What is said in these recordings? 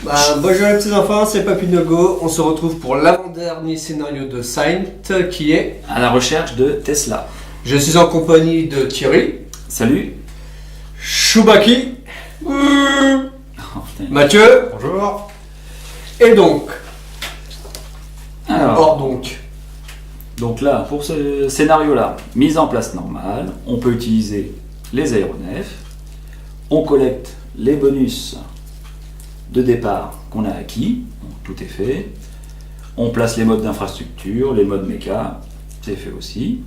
Bonjour les petits enfants, c'est Papy Nogo. On se retrouve pour l'avant-dernier scénario de Saint qui est à la recherche de Tesla. Je suis en compagnie de Thierry. Salut. Choubaki. Oh, Mathieu. Bonjour. Et donc. Alors, donc là, pour ce scénario-là, mise en place normale, on peut utiliser les aéronefs, on collecte les bonus de départ qu'on a acquis, donc tout est fait, on place les modes d'infrastructure, les modes méca, c'est fait aussi.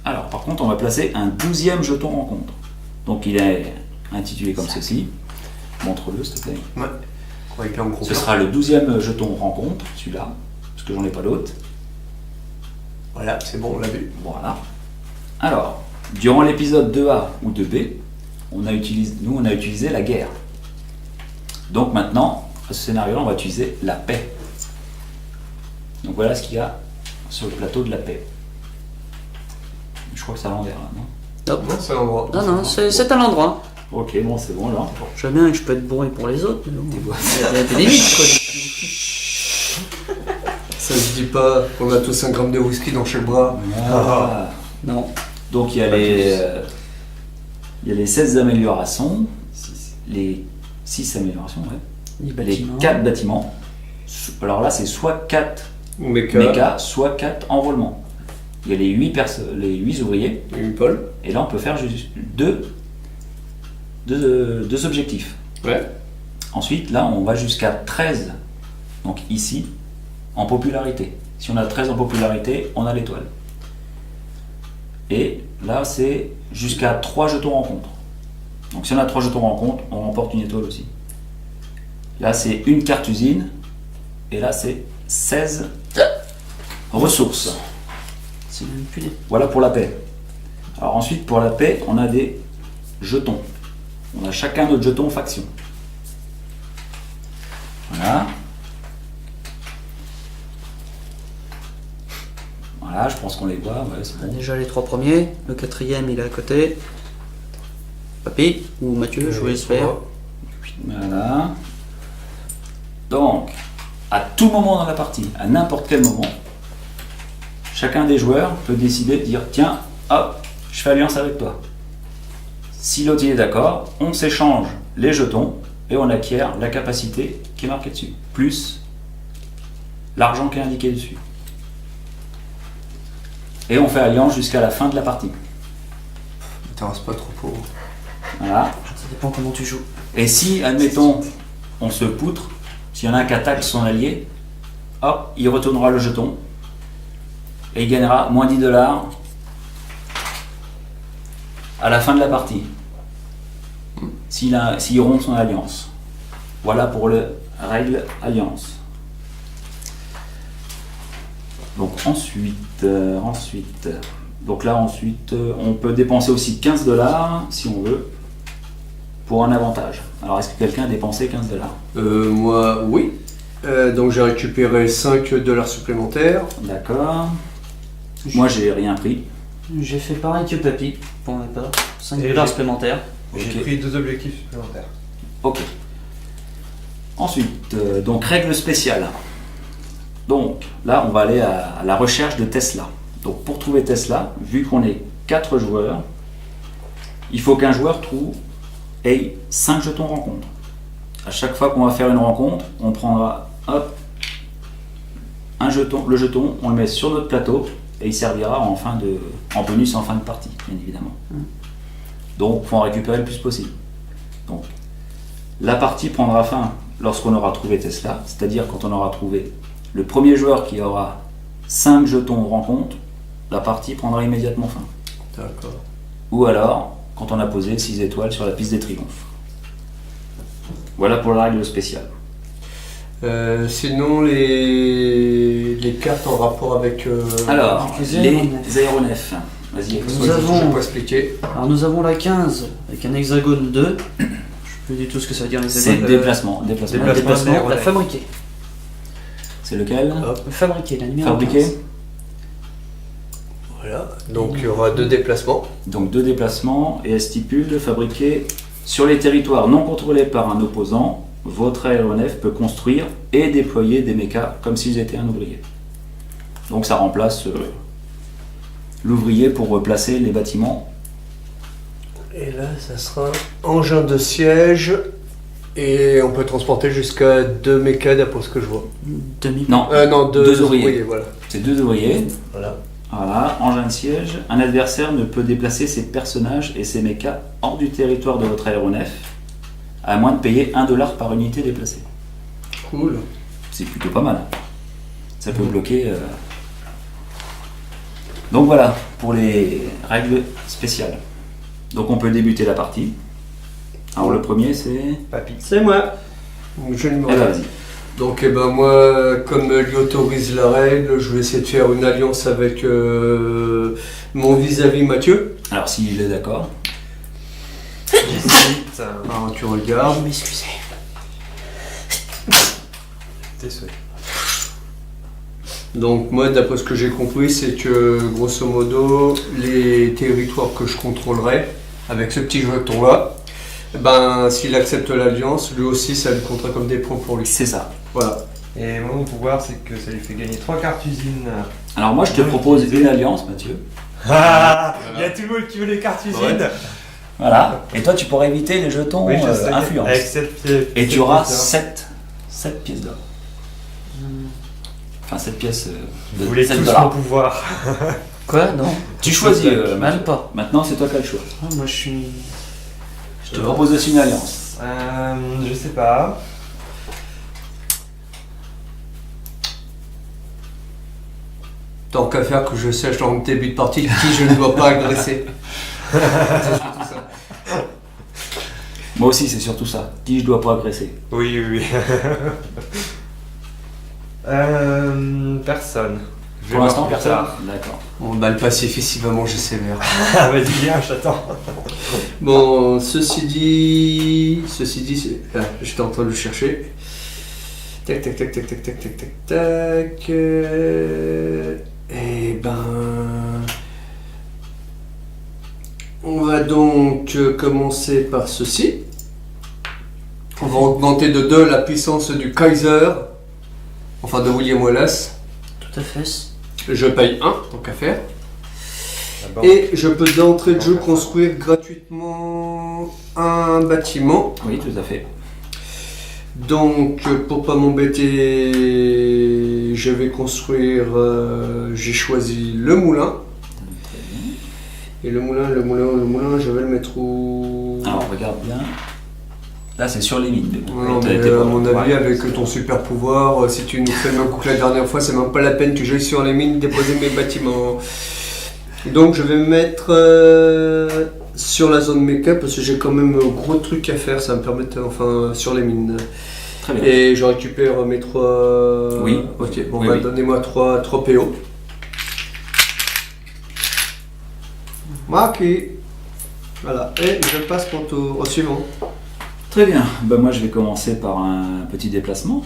Alors par contre on va placer un 12e jeton rencontre, donc il est intitulé comme ceci, montre-le s'il te plaît. Ouais. On va écrire en gros. Ce sera le 12e jeton rencontre, celui-là, parce que j'en ai pas d'autre. Voilà, c'est bon, on l'a vu. Voilà. Alors, durant l'épisode 2A ou 2B, on a utilisé la guerre. Donc maintenant, à ce scénario-là, on va utiliser la paix. Donc voilà ce qu'il y a sur le plateau de la paix. Je crois que c'est à l'envers là, non? Non, c'est l'endroit. Non, c'est à l'endroit. Ok, bon, c'est bon alors. Je sais bien que je peux être bourré pour les autres, mais bon. Il y a des limites, quoi. Ça se dit pas qu'on a tous 1 gramme de whisky dans chaque bras. Voilà. Non. Donc il y a les 16 améliorations, les 6 améliorations, ouais. Les 4 bâtiments. Alors là, c'est soit 4 méca, soit 4 enrôlements. Il y a les 8 ouvriers. Une Paul. Et là, on peut faire juste deux objectifs. Ouais. Ensuite, là, on va jusqu'à 13. Donc ici, en popularité. Si on a 13 en popularité, on a l'étoile. Et là, c'est jusqu'à 3 jetons rencontre. Donc si on a 3 jetons rencontre, on remporte une étoile aussi. Là, c'est une carte usine. Et là, c'est 16 ressources. C'est manipulé. Voilà pour la paix. Alors ensuite, pour la paix, on a des jetons. On a chacun notre jeton faction. Voilà. Voilà, je pense qu'on les voit. Ouais, c'est bon. Déjà les 3 premiers, le 4e il est à côté. Papy ou Mathieu, je vous laisse faire. Voilà. Donc, à tout moment dans la partie, à n'importe quel moment, chacun des joueurs peut décider de dire tiens, hop, je fais alliance avec toi. Si l'autre est d'accord, on s'échange les jetons et on acquiert la capacité qui est marquée dessus, plus l'argent qui est indiqué dessus. Et on fait alliance jusqu'à la fin de la partie. T'intéresses pas trop pauvre. Voilà. Ça dépend comment tu joues. Et si, admettons, on se poutre, s'il y en a un qui attaque son allié, hop, il retournera le jeton et il gagnera moins 10 $ à la fin de la partie. S'il rompt son alliance. Voilà pour le règle alliance. Donc ensuite, on peut dépenser aussi 15 $ si on veut pour un avantage. Alors est-ce que quelqu'un a dépensé 15 $? Moi, oui. Donc j'ai récupéré 5 $ supplémentaires. D'accord. Moi j'ai rien pris. J'ai fait pareil que Papy, pour ma part. 5 Et $ supplémentaires. J'ai pris 2 objectifs supplémentaires. Ok. Ensuite, donc règle spéciale. Donc là, on va aller à la recherche de Tesla. Donc pour trouver Tesla, vu qu'on est 4 joueurs, il faut qu'un joueur ait 5 jetons rencontre. À chaque fois qu'on va faire une rencontre, on prendra hop, le jeton, on le met sur notre plateau et il servira en bonus en fin de partie, bien évidemment. Donc il faut en récupérer le plus possible. Donc la partie prendra fin lorsqu'on aura trouvé Tesla, c'est-à-dire quand on aura trouvé le premier joueur qui aura 5 jetons rencontre, la partie prendra immédiatement fin. D'accord. Ou alors, quand on a posé 6 étoiles sur la piste des triomphes. Voilà pour la règle spéciale. Sinon, les cartes en rapport avec. Alors, les les aéronefs. aéronefs. Vas-y, Nous avons- Je vais pas expliquer. Alors nous avons la 15 avec un hexagone 2. Je sais plus du tout ce que ça veut dire c'est l'hexagone. déplacement. Le déplacement déplacement, la d'aéronef. fabriquer. C'est lequel? Hop. Le fabriquer, la numéro Fabriqué. 15. Voilà. Donc il y aura 2 déplacements. Donc 2 déplacements et elle stipule de fabriquer sur les territoires non contrôlés par un opposant votre aéronef peut construire et déployer des mechas comme s'ils étaient un ouvrier. Donc ça remplace l'ouvrier pour placer les bâtiments. Et là, ça sera engin de siège. Et on peut transporter jusqu'à 2 mechas d'après ce que je vois. Demi. Non, Non, deux ouvriers. Voilà. c'est 2 ouvriers. Voilà. Voilà, engin de siège. Un adversaire ne peut déplacer ses personnages et ses mechas hors du territoire de votre aéronef, à moins de payer $1 par unité déplacée. Cool. C'est plutôt pas mal. Ça peut bloquer. Donc voilà, pour les règles spéciales. Donc on peut débuter la partie. Alors le premier c'est... Papy. C'est moi. Je ne me Eh ben vas-y. Donc moi, comme lui autorise la règle, je vais essayer de faire une alliance avec mon vis-à-vis Mathieu. Alors s'il est d'accord. J'hésite. Alors tu regardes. M'excuser. Tes souhaits. Donc moi, d'après ce que j'ai compris, c'est que grosso modo, les territoires que je contrôlerai avec ce petit jeton-là, ben s'il accepte l'alliance, lui aussi, ça lui comptera comme des points pour lui. C'est ça. Voilà. Et mon pouvoir, c'est que ça lui fait gagner 3 cartes usine. Alors moi je te propose une alliance Mathieu. Ah, il y a tout le monde qui veut les cartes usine. Ouais. Voilà. Et toi tu pourras éviter les jetons Oui, je sais. influence. Avec cette pièce. Et tu auras 7 pièces d'or. Enfin 7 pièces Vous de voulez 7 tous dollars. mon pouvoir. Quoi? Non. Tu choisis Même Mathieu. pas. Maintenant c'est toi qui as le choix. Ah, moi, je suis. Je te propose aussi une alliance. Je sais pas. Tant qu'à faire que je sache dans le début de partie qui je ne dois pas agresser. C'est surtout ça. Moi aussi c'est surtout ça. Qui je dois pas agresser. Oui, oui, oui. Personne. Je vais Pour l'instant voir plus personne. tard. D'accord. Bon, bah le pacifiste, il va manger sévère. Ah, vas-y, viens, j'attends. Bon, ceci dit, c'est... Ah, j'étais en train de le chercher. Tac, tac, tac, tac, tac, tac, tac, tac, tac. Eh ben... On va donc commencer par ceci. On va augmenter de 2 la puissance du Kaiser. Enfin, de William Wallace. Tout à fait. Je paye 1, tant qu'à faire. D'abord. Et je peux d'entrée de jeu construire gratuitement un bâtiment. Oui tout à fait. Donc pour pas m'embêter, je vais construire, j'ai choisi le moulin. Et le moulin, je vais le mettre où? Alors regarde bien. Là c'est sur les mines. Non, T'as mais été à pas mon loin. avis, Ouais. avec ton super pouvoir, si tu nous fais le même coup que la dernière fois, c'est même pas la peine que j'aille sur les mines déposer mes bâtiments. Donc je vais me mettre sur la zone méca parce que j'ai quand même un gros truc à faire, ça va me permettre, enfin, sur les mines. Très bien. Et je récupère mes 3... Oui. Ok, bon, Oui, bah, oui. donnez-moi 3 PO. Marqué. Voilà, et je passe mon tour au suivant. Très bien. Ben, moi je vais commencer par un petit déplacement.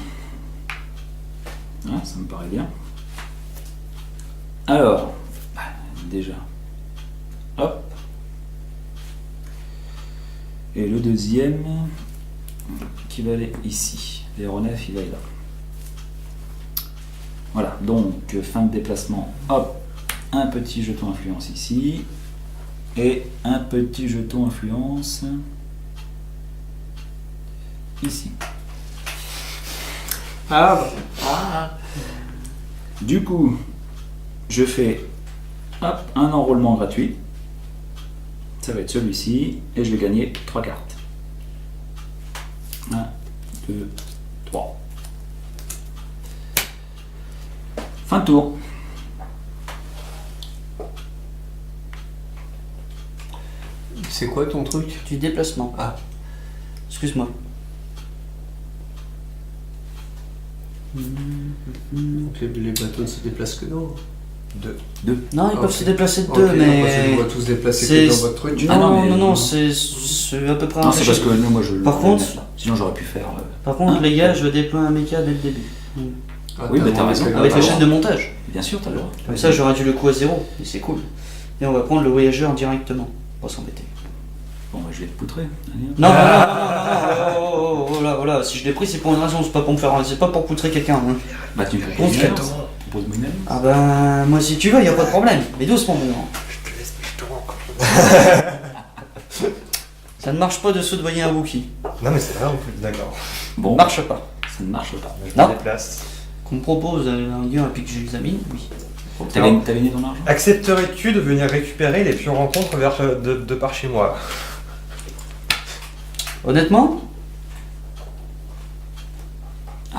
Ça me paraît bien. Alors, déjà. Hop. Et le deuxième qui va aller ici. L'aéronef il va aller là. Voilà, donc fin de déplacement. Hop, un petit jeton influence ici. Et un petit jeton influence ici. Ah, Du coup, je fais hop, un enrôlement gratuit. Ça va être celui-ci. Et je vais gagner 3 cartes. 1, 2, 3. Fin de tour. c'est quoi ton truc? Du déplacement. Ah. Excuse-moi. Donc les bateaux ne se déplacent que dans. Non, ils Ah, peuvent ok. se déplacer de Ok, deux, non, parce que je mais. vois tous déplacer c'est- que dans votre truc. Non, Ah non, non, mais- non, c'est à peu près Non, un c'est échec. parce que non, moi je Par je vais contre- le mettre là. Sinon j'aurais pu faire. Par contre, Hein les gars, je déploie un méca dès le début. Ah, Oui, mais t'as bon, raison. c'est Avec la grave. chaîne de montage. Bien sûr, t'as le droit. Comme ça, j'aurais dû le coup à 0. Et c'est cool. Et on va prendre le voyageur directement. Pas s'embêter. Bon, bah, je vais te poutrer. Allez, hop. Non, non, non, non, non, oh là, oh là, si je l'ai pris, c'est pour une raison, c'est pas pour me faire, c'est pas pour poutrer quelqu'un. Hein. Bah, tu On proposes se une heure. calme. Tu proposes une heure. Ah ben, moi si tu veux, y a pas de problème, mais doucement, mon grand. Je te laisse mes jetons encore. Ça ne marche pas de soudoyer un Wookie. Non, mais c'est vrai en plus, d'accord. Bon, Marche pas. ça ne marche pas. Je Non. me déplace. Qu'on me propose un gars et puis que je l'examine, oui. T'as gagné ton argent? Accepterais-tu de venir récupérer les pions rencontres de par chez moi? Honnêtement,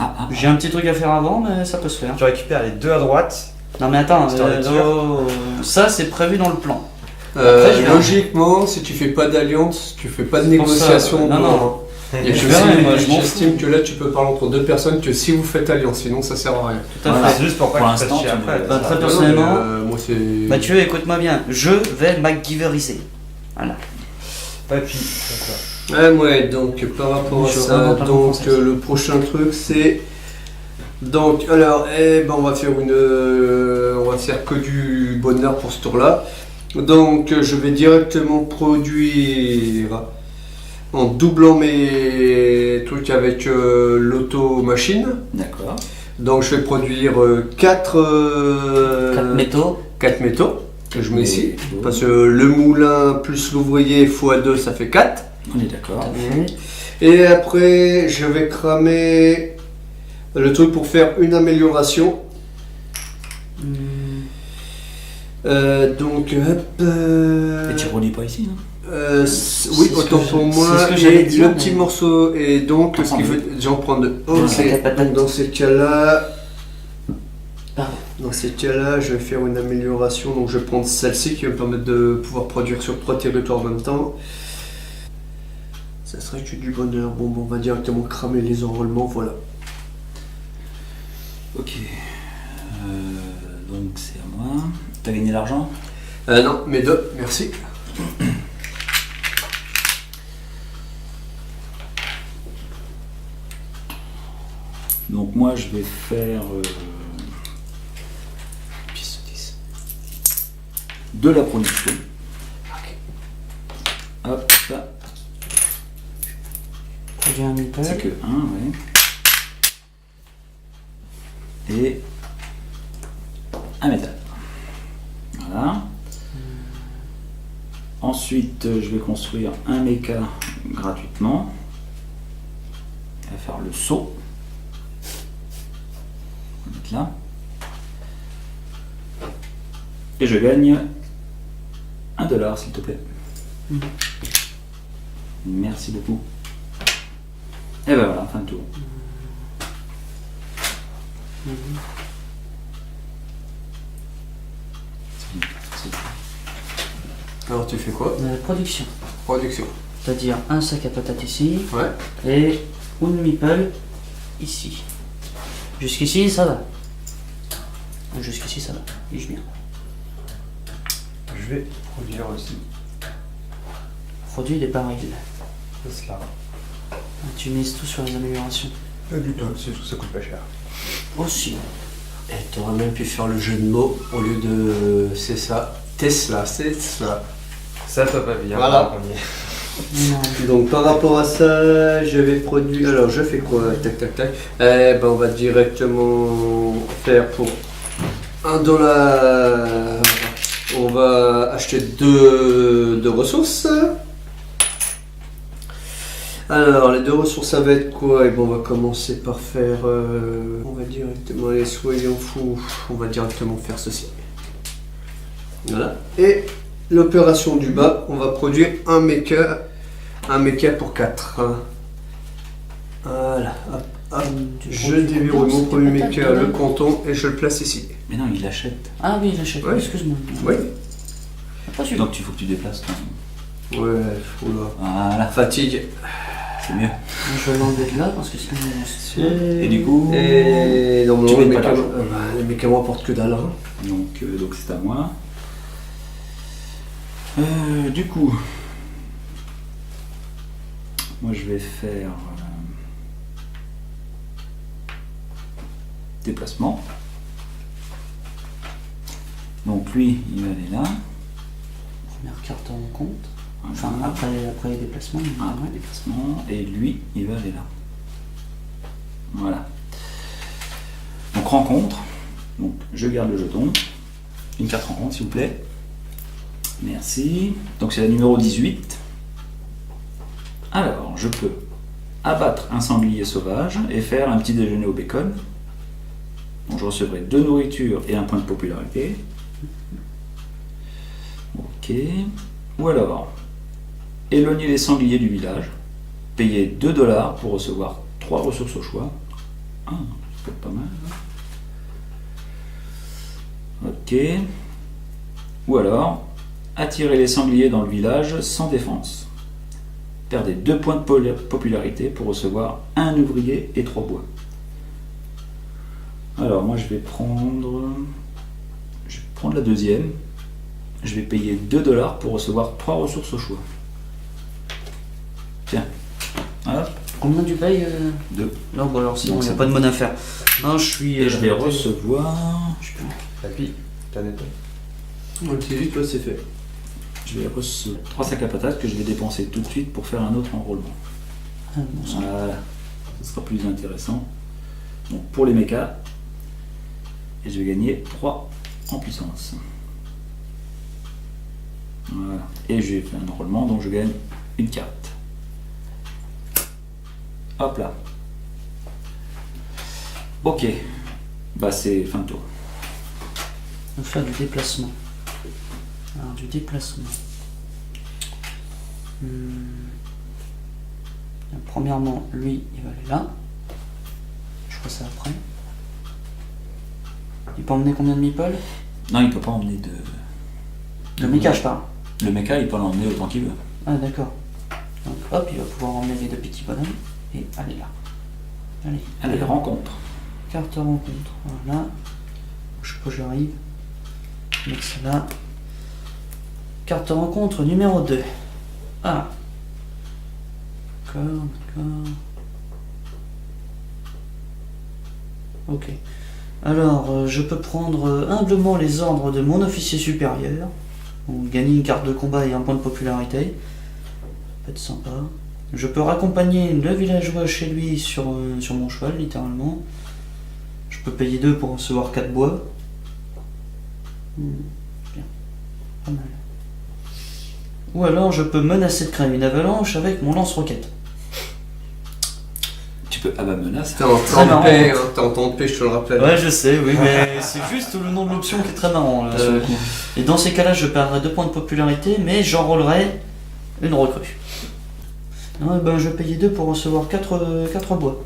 Ah, j'ai un petit truc à faire avant, mais ça peut se faire. Tu récupères les deux à droite. Non mais attends, Histoire d'être sûr. ça c'est prévu dans le plan. Après, je verrai. Logiquement, si tu fais pas d'alliance, tu fais pas de C'est pour ça, négociation. non, non. Et Je verrai, moi, je m'en j'estime fous. que là, tu peux parler entre deux personnes que si vous faites alliance, sinon ça sert à rien. Tout à Voilà. fait. C'est juste pour pas Pour que tu fasses l'instant, chier tu après. me- Bah, très Non, personnellement, mais, moi c'est. Mathieu, écoute-moi bien, je vais MacGyveriser. Voilà. Papy. Ouais, donc par rapport à Je ça, remonte à mon donc français. le prochain truc c'est. Donc, alors, on va faire on va faire que du bonheur pour ce tour-là. Donc, je vais directement produire en doublant mes trucs avec l'auto-machine. d'accord. Donc, je vais produire 4 4 métaux. métaux que je mets ici. Et- Parce que le moulin plus l'ouvrier x2, ça fait 4. On est d'accord. Et après, je vais cramer le truc pour faire une amélioration. Donc, hop. Et tu produis pas ici, non? Oui, C'est ce autant que pour je- moi. c'est ce que Et j'allais dire, le petit mais- morceau. Et donc, ce qui Entendu. veut. J'en prends deux. Ouais, Ok. c'est la patate. Donc, dans ces cas-là. Pardon. Dans ces cas-là, je vais faire une amélioration. Donc, je vais prendre celle-ci qui va me permettre de pouvoir produire sur 3 territoires en même temps. Ça serait que du bonheur. Bon, on va directement cramer les enrôlements. Voilà. Ok. Donc c'est à moi. T'as gagné l'argent? Non, mais deux, merci. Donc moi je vais faire pièce de 10. De la production. Hop, là. J'ai un meeple. C'est que 1, ouais. Et un métal. Voilà. Ensuite, je vais construire un méca gratuitement. On va faire le saut. On va mettre là. Et je gagne $1, s'il te plaît. Merci beaucoup. Et ben voilà, fin de tour. C'est tout. Alors, tu fais quoi? Production. Production. C'est-à-dire un sac à patates ici Ouais. et une meeple ici. Jusqu'ici, ça va. Jusqu'ici, ça va. Dis-je bien. Je vais produire aussi. Produit des barils. C'est cela. Tu mises tout sur les améliorations. Pas du tout, c'est tout, ça coûte pas cher. Aussi. Et t'aurais même pu faire le jeu de mots au lieu de. C'est ça. Tesla, c'est ça. Ça, toi, pas bien. Voilà. Non. Donc par rapport à ça, je vais produire. Alors je fais quoi? Tac tac tac. Eh ben on va directement faire pour $1. On va acheter deux ressources. Alors les deux ressources ça va être quoi? Et bon on va commencer par faire. On va directement aller soyons fous. On va directement faire ceci. Voilà. Et l'opération du bas, on va produire un mecha pour 4. Voilà. Hop, hop. Je déverrouille mon premier mecha, le canton, et je le place ici. Mais non, il l'achète. Ah oui, j'achète. Ouais. Excuse-moi. Oui. Pas celui-là. Donc il faut que tu déplaces ton... Ouais, oula. Voilà, Fatigue. c'est mieux. Je vais l'enlever de là parce que sinon. Et du coup... Et non, Tu non, mets pas d'argent. les mécas m'apportent que dalle. Hein. Donc c'est à moi. Du coup... Moi je vais faire... déplacement. Donc lui, il va aller là. Première carte en compte. Enfin, après les déplacements. Après déplacement, et lui, il va aller là. Voilà. Donc rencontre. Donc je garde le jeton. Une carte rencontre, s'il vous plaît. Merci. Donc c'est la numéro 18. Alors, je peux abattre un sanglier sauvage et faire un petit déjeuner au bacon. Donc je recevrai 2 nourritures et un point de popularité. Ok. Ou alors, éloigner les sangliers du village, payer 2 $ pour recevoir 3 ressources au choix. Ah, ça peut être pas mal. Ok. Ou alors, attirer les sangliers dans le village sans défense. Perdez 2 points de popularité pour recevoir 1 ouvrier et 3 bois. Alors moi je vais prendre la deuxième. Je vais payer 2 $ pour recevoir 3 ressources au choix. Tiens. Hop. Combien tu payes 2. Non, bon alors sinon Donc, il n'y a c'est pas de monnaie à faire. Non, je suis. Et je vais recevoir. Papy, t'as nettoyé. Ok, toi c'est fait. Je vais recevoir 3 sacs à patates que je vais dépenser tout de suite pour faire un autre enrôlement. Ah, bon sang. Voilà. Ce sera plus intéressant. Donc pour les mechas. Et je vais gagner 3 en puissance. Voilà. Et j'ai fait un enrôlement, donc je gagne une carte. Hop là. Ok. Bah c'est fin de tour. On va faire du déplacement. Alors, du déplacement. Premièrement, lui, il va aller là. Je ferai ça après. Il peut emmener combien de meeples? Non, il peut pas emmener de. Le mecha, je parle. Le mecha, il peut l'emmener autant qu'il veut. Ah, d'accord. Donc, hop, il va pouvoir emmener les 2 petits bonhommes. Et aller là. Allez. Allez, rencontre. Carte rencontre. Voilà. Je sais pas, j'arrive. Mettre ça là. Carte rencontre numéro 2. Ah. D'accord. Ok. Alors, je peux prendre humblement les ordres de mon officier supérieur. Donc, gagner une carte de combat et un point de popularité. Ça peut être sympa. Je peux raccompagner le villageois chez lui sur mon cheval, littéralement. Je peux payer 2 pour recevoir 4 bois. Bien. Pas mal. Ou alors je peux menacer de créer une avalanche avec mon lance-roquette. Tu peux. Ah bah menace. T'es en Très temps de marrant. paix, hein, t'es en temps de paix, je te le rappelle. Ouais, je sais, oui, mais c'est juste le nom de l'option qui est très marrant. Là, sur le coup. Et dans ces cas-là, je perdrai 2 points de popularité, mais j'enrôlerai une recrue. Non, eh ben, je payais 2 pour recevoir 4 bois.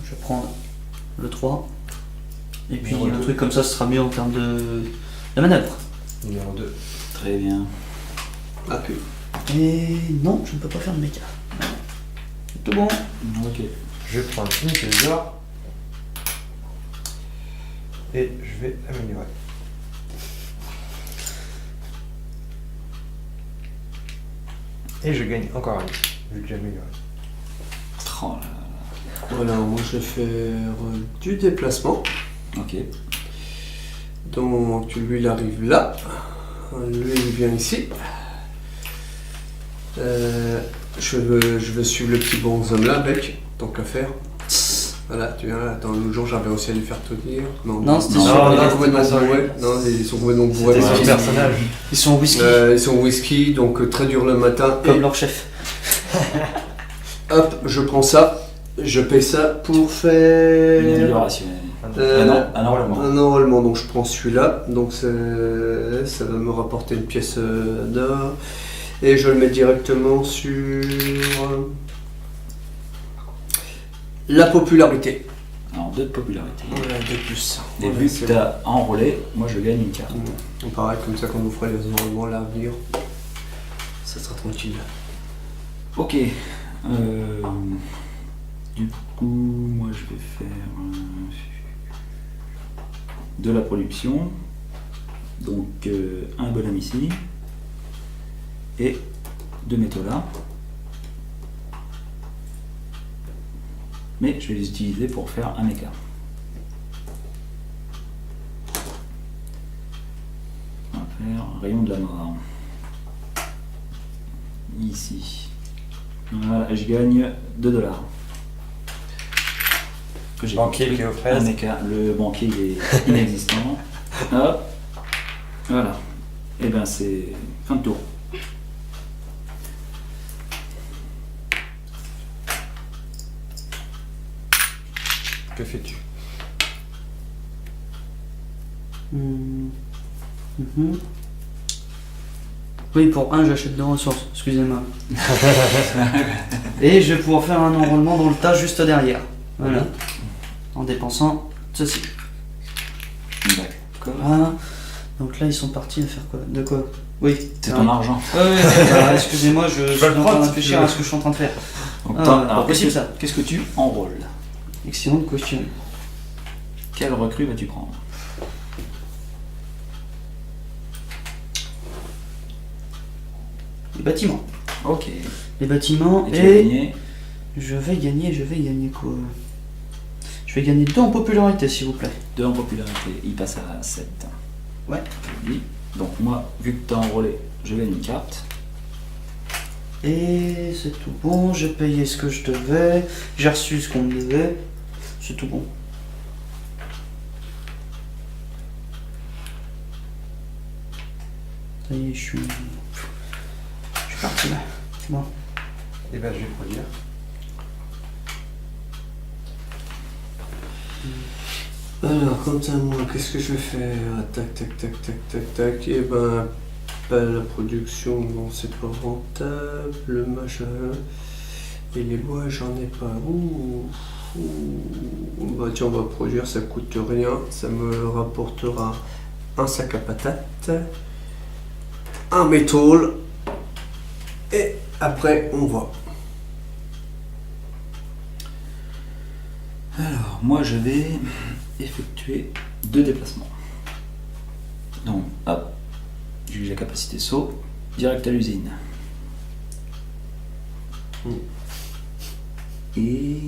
Je vais prendre le 3. Et puis Numéro un 2. truc comme ça, ce sera mieux en termes de manœuvre. Numéro 2. Très bien. Ah, que. Et non, je ne peux pas faire de méca. C'est tout bon. Ok. Je vais prendre une pièce d'or. Et je vais améliorer. Et je gagne encore un, vu que j'ai amélioré. Oh là là. Voilà, moi je vais faire du déplacement. Ok. Donc lui il arrive là. Lui il vient ici. Je veux suivre le petit bonhomme là avec, tant qu'à faire. Voilà, tu viens là. Attends, l'autre jour j'avais aussi à lui faire tenir. Non, c'était Non, sur. non, ils sont c'était complètement pas ça, bourrés. lui. Non, ils sont complètement bourrés. C'était parce son qu'ils- personnage. Ils sont au whisky, Ils sont au whisky, donc très dur le matin. comme Et leur chef. hop, je prends ça. Je paye ça pour Une faire amélioration. Un enrôlement. un enrôlement. Donc je prends celui-là. Donc ça va me rapporter une pièce d'or. Et je le mets directement sur la popularité. Alors 2 de popularité. Voilà, 2 plus. Et Voilà, vu c'est que tu as enrôlé, moi je gagne une carte. bon. Pareil, comme ça quand vous ferez les enrôlements à l'avenir, ça sera tranquille. Ok. Du coup, moi je vais faire de la production. Donc un bonhomme ici. Et 2 métaux là. Mais je vais les utiliser pour faire un méca. On va faire rayon de la mort. Ici. Voilà, je gagne 2 $. Que j'ai Banquier construit qui est aux fraises. un écart. Le banquier il est inexistant. Hop. Voilà. Et ben c'est fin de tour. Que fais-tu? Mhm. Oui, pour 1, j'achète 2 ressources, excusez-moi. Et je vais pouvoir faire un enrôlement dans le tas juste derrière. Voilà. En dépensant ceci. D'accord. Voilà. Donc là, ils sont partis à faire quoi? De quoi? Oui. C'est ton argent. Excusez-moi, je suis en le train prendre, de si tu réfléchir veux. à ce que je suis en train de faire. Donc, Ah, toi, pas alors, possible, ça. qu'est-ce que tu enrôles? Excellente question. Quelle recrue vas-tu prendre? Les bâtiments. Ok. Les bâtiments Et tu vas et gagner je vais gagner quoi? Je vais gagner 2 en popularité, s'il vous plaît. 2 en popularité. Il passe à 7. Ouais. Je dis. Donc moi, vu que tu as enrôlé, je gagne une carte. Et c'est tout bon, j'ai payé ce que je devais, j'ai reçu ce qu'on me devait, c'est tout bon. Ça y est, je suis parti là. C'est bon. Et ben je vais produire. Alors, quant à moi, qu'est-ce que je vais faire? Tac, tac, tac, tac, tac, tac. Et ben, pas la production, non, c'est pas rentable. Le machin. Et les bois, j'en ai pas. Bah, tiens, on va produire, ça coûte rien. Ça me rapportera un sac à patates, un métal. Et après, on voit. Alors, moi, je vais effectuer 2 déplacements. Donc, hop, j'ai la capacité saut, direct à l'usine. Et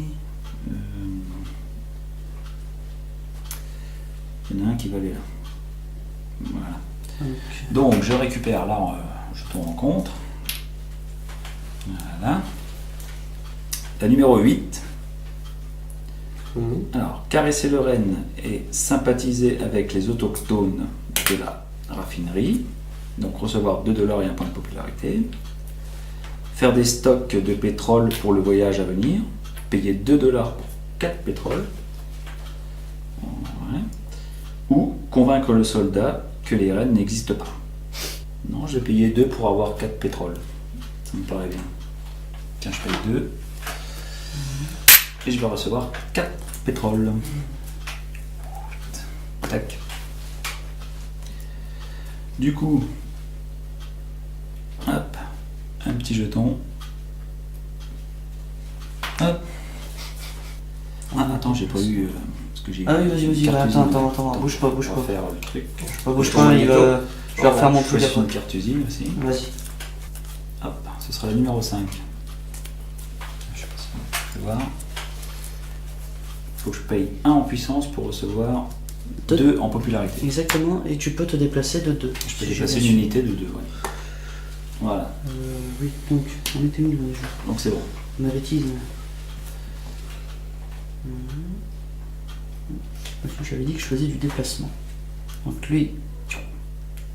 il y en a un qui va aller là. Voilà. Donc, je récupère là, je tourne en contre. Voilà. La numéro 8. Alors, caresser le renne et sympathiser avec les autochtones de la raffinerie. Donc, recevoir 2 $ et un point de popularité. Faire des stocks de pétrole pour le voyage à venir. Payer 2 $ pour 4 pétroles. Ouais. Ou convaincre le soldat que les rennes n'existent pas. Non, je vais payer 2 pour avoir 4 pétroles. Ça me paraît bien. Tiens, je paye 2. Et je vais recevoir 4 pétroles. Tac. Du coup, hop, un petit jeton. Hop. Ah, attends, j'ai pas eu. Parce que j'ai Ah oui, vas-y, carte attends, usine. bouge pas. On va faire le truc. Bouge pas, je vais refaire mon truc Je après. une carte usine aussi. Vas-y. Hop, ce sera la numéro 5. Je sais pas si on peut voir. Il faut que je paye 1 en puissance pour recevoir 2 en popularité. Exactement, et tu peux te déplacer de 2. Je peux déplacer une unité de 2, ouais. Voilà, Oui, donc, on était mis dans les jeux. donc c'est bon. Ma bêtise. J'avais dit que je faisais du déplacement. Donc lui,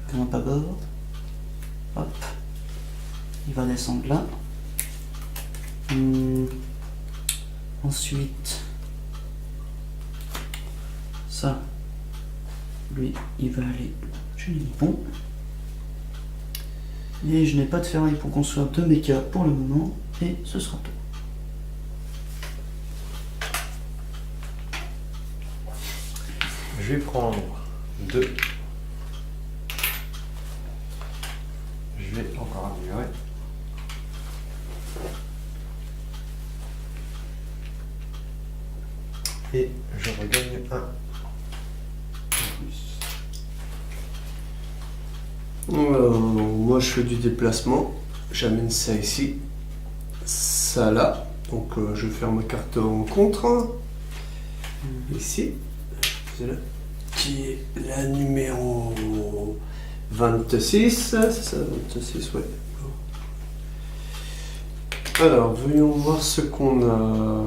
grimpe à bord. Hop. Il va descendre là. Ensuite, ça, lui, il va aller chez les nippons. Et je n'ai pas de ferraille pour construire 2 mechas pour le moment, et ce sera tout. Je vais prendre 2. Je vais encore améliorer. Et je regagne 1. Moi, je fais du déplacement. J'amène ça ici. Ça là. Donc, je vais faire ma carte en contre. Ici. C'est là. Qui est la numéro 26, c'est ça, 26, ouais. Alors, voyons voir ce qu'on a.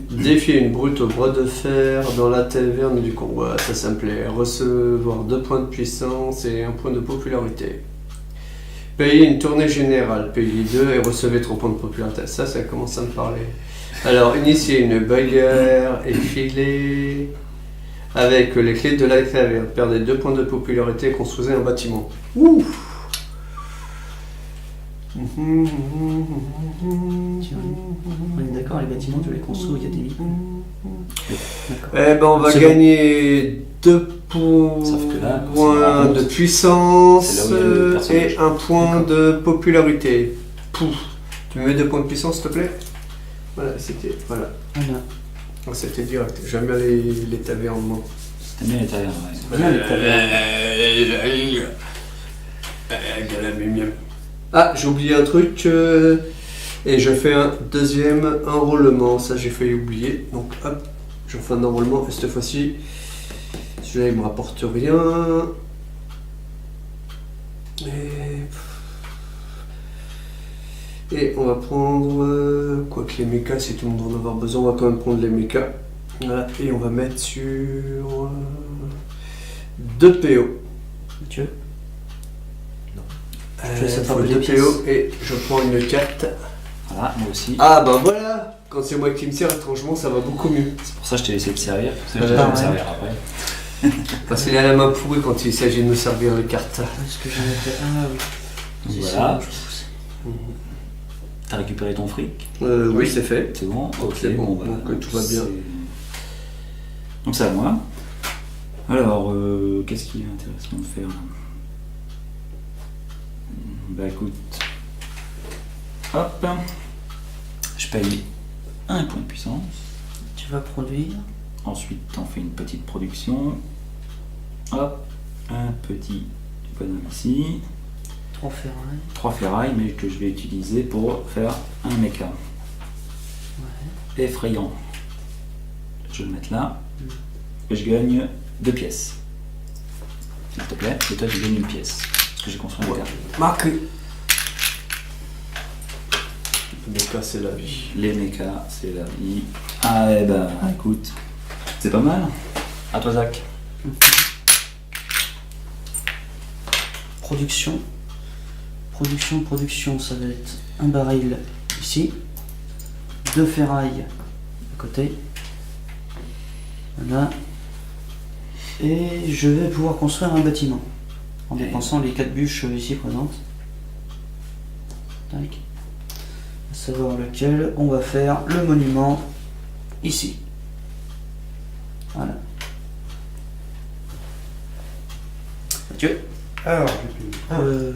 Défier une brute au bras de fer dans la taverne du combat, ça me plaît. Recevoir 2 points de puissance et 1 point de popularité. Payer une tournée générale, payer 2 et recevez 3 points de popularité. Ça commence à me parler. Alors, initier une bagarre et filer avec les clés de la taverne. Perdez 2 points de popularité et construisez un bâtiment. Ouh. Tiens, on est d'accord, les bâtiments, tu les construis où il y a des mines. D'accord. Eh ben, on va C'est gagner 2 points Sauf que là, de puissance c'est là où il y a le personnage. et 1 point de popularité. Pouf. Tu me mets 2 points de puissance, s'il te plaît? Voilà, c'était. Voilà. Voilà. Ah, c'était direct. J'aime bien les tavernes, moi. T'aimes bien les tavernes, ouais. Bien, les tavernes. Ah, j'ai oublié un truc. Et je fais un deuxième enrôlement. Ça, j'ai failli oublier. Donc, hop, je fais un enrôlement. Et cette fois-ci, celui-là, il me rapporte rien. Et on va prendre. Quoique les mechas, si tout le monde va en avoir besoin, on va quand même prendre les mechas. Voilà. Et on va mettre sur. 2 PO. Tu veux Je ça te faut rappelle 2 des pièces. PO et je prends une carte. Voilà, moi aussi. Ah bah voilà. Quand c'est moi qui me sers, étrangement, ça va beaucoup mieux. C'est pour ça que je t'ai laissé te servir. C'est Ouais, que je vais me ouais. servir après. Parce qu'il a la main pourrie quand il s'agit de nous servir les cartes. Est-ce que j'en ai fait? Ah oui. Donc Si, voilà. si, je pousse. T'as récupéré ton fric? Oui, c'est fait. C'est bon? Ok, C'est bon, bah, donc tout va bien. Donc c'est à moi. Alors, qu'est-ce qu'il est intéressant de faire là? Bah écoute. Hop. Je paye 1 point de puissance. Tu vas produire. Ensuite, t'en fais une petite production. Hop. Un petit bonhomme ici. 3 ferrailles. 3 ferrailles, mais que je vais utiliser pour faire un mecha. Effrayant. Je vais le mettre là. Et je gagne 2 pièces. S'il te plaît. Et toi, je gagne 1 pièce. Parce que j'ai construit un mecha. Marc. Le mecha, c'est la vie. Les mechas, c'est la vie. Ah, eh ben, écoute. C'est pas mal. À toi, Zach. Production. Production, ça va être un baril ici. 2 ferrailles à côté. Voilà. Et je vais pouvoir construire un bâtiment. En dépensant les 4 bûches ici présentes. Tac. À savoir lequel on va faire le monument ici. Voilà. Mathieu. Alors, j'ai plus. Merde.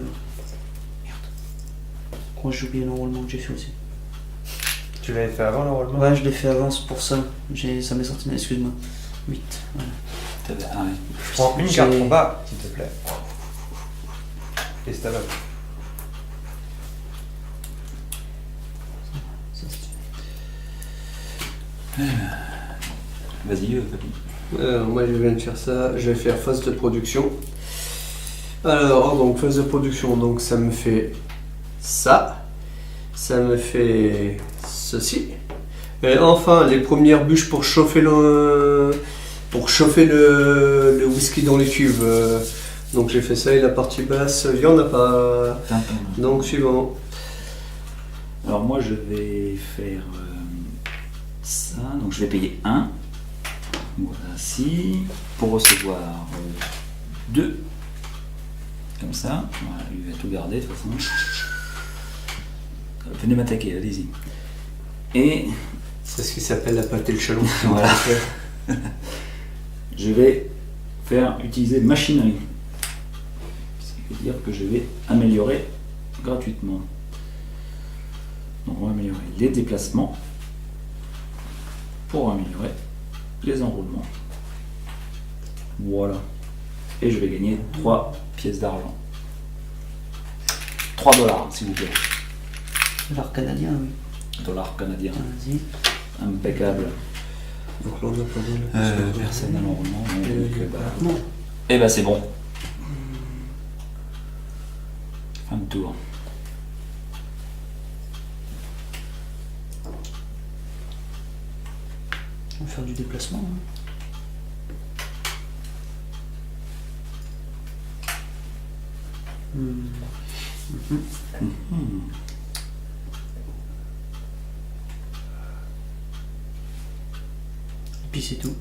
Je crois que j'ai oublié l'enrôlement que j'ai fait aussi. Tu l'avais fait avant l'enrôlement? Ouais, je l'ai fait avant, c'est pour ça. Ça m'est sorti, excuse-moi. 8. Voilà. Ah ouais. Je prends une J'ai- carte combat, s'il te plaît. Et c'est à l'autre. Ça, c'est- Vas-y, papy. Moi, je viens de faire ça. Je vais faire phase de production. Alors, donc, phase de production, donc ça me fait ça. Ça me fait ceci. Et enfin, les premières bûches pour chauffer le whisky dans les cuves. Donc j'ai fait ça et la partie basse, il n'y en a pas. Donc suivant. Alors moi je vais faire ça, donc je vais payer 1. Voici. Pour recevoir 2. Comme ça. Voilà, lui va tout garder de toute façon. Venez m'attaquer, allez-y. Et C'est ce qui s'appelle la pâte et le chalon. Voilà. je vais faire utiliser machinerie. Ce qui veut dire que je vais améliorer gratuitement. Donc on va améliorer les déplacements pour améliorer les enroulements. Voilà. Et je vais gagner 3 pièces d'argent. 3 dollars s'il vous plaît. L'art canadien, oui. Dollars canadiens. Vas-y. Impeccable. Donc là on a pas mal. Personne n'a l'enroulement. Euh, Donc, bah, Non. et bah c'est bon. Fin de tour. On va faire du déplacement. Hein. Et puis c'est tout.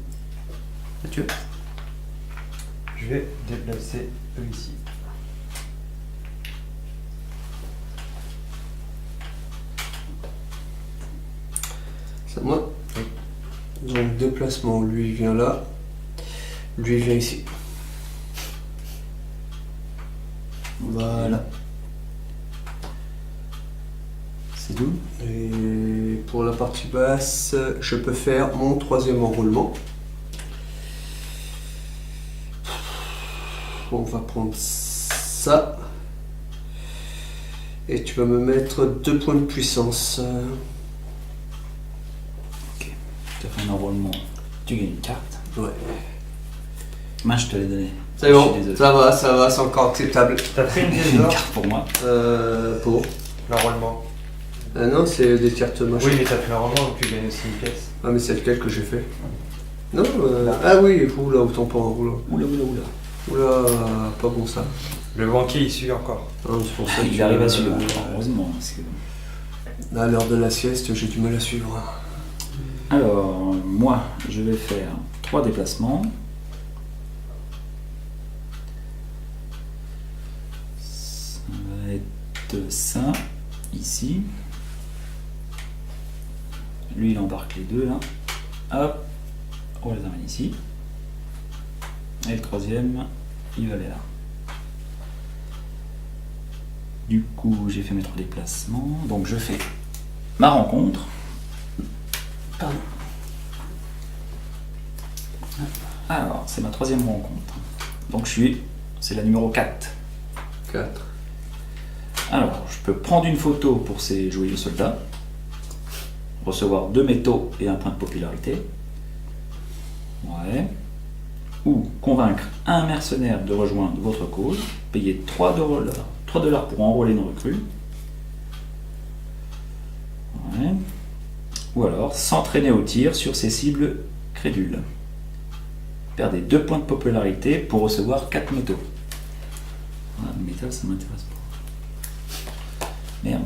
Mathieu. Je vais déplacer eux ici. C'est à moi. Donc déplacement, lui il vient là, lui il vient ici. Voilà. C'est tout. Et pour la partie basse, je peux faire mon troisième enroulement. On va prendre ça. Et tu vas me mettre 2 points de puissance. Ok. Tu as fait un enrôlement. Tu gagnes une carte. Ouais. Moi, je te l'ai donné. C'est Je bon, suis désolé. ça va, c'est encore acceptable. T'as pris une pièce Une d'or. carte pour moi. Pour L'enrôlement. non, c'est des cartes machin. Oui, mais t'as pris l'enrôlement, donc tu gagnes aussi une pièce. Ah, mais c'est lequel que j'ai fait? Non, ah oui, oula, autant pas, oula. Oula. Oula, pas bon ça. Le banquier, il suit encore. Hein, c'est pour ça que Il arrive à suivre, heureusement. Parce que... à l'heure de la sieste, j'ai du mal à suivre. Alors, moi, je vais faire 3 déplacements. Ça va être ça, ici. Lui, il embarque les deux, là. Hop, on les amène ici. Et le troisième, il va aller là. Du coup, j'ai fait mes 3 déplacements. Donc, je fais ma rencontre. Pardon. Alors, c'est ma 3e rencontre. Donc, c'est la numéro 4. 4. Alors, je peux prendre une photo pour ces joyeux soldats, recevoir 2 métaux et 1 point de popularité. Ouais. Ou convaincre un mercenaire de rejoindre votre cause, payer 3 dollars pour enrôler une recrue. Ouais. Ou alors s'entraîner au tir sur ses cibles crédules. Perdez 2 points de popularité pour recevoir 4 métaux. Ah, le métal, ça m'intéresse pas. Merde.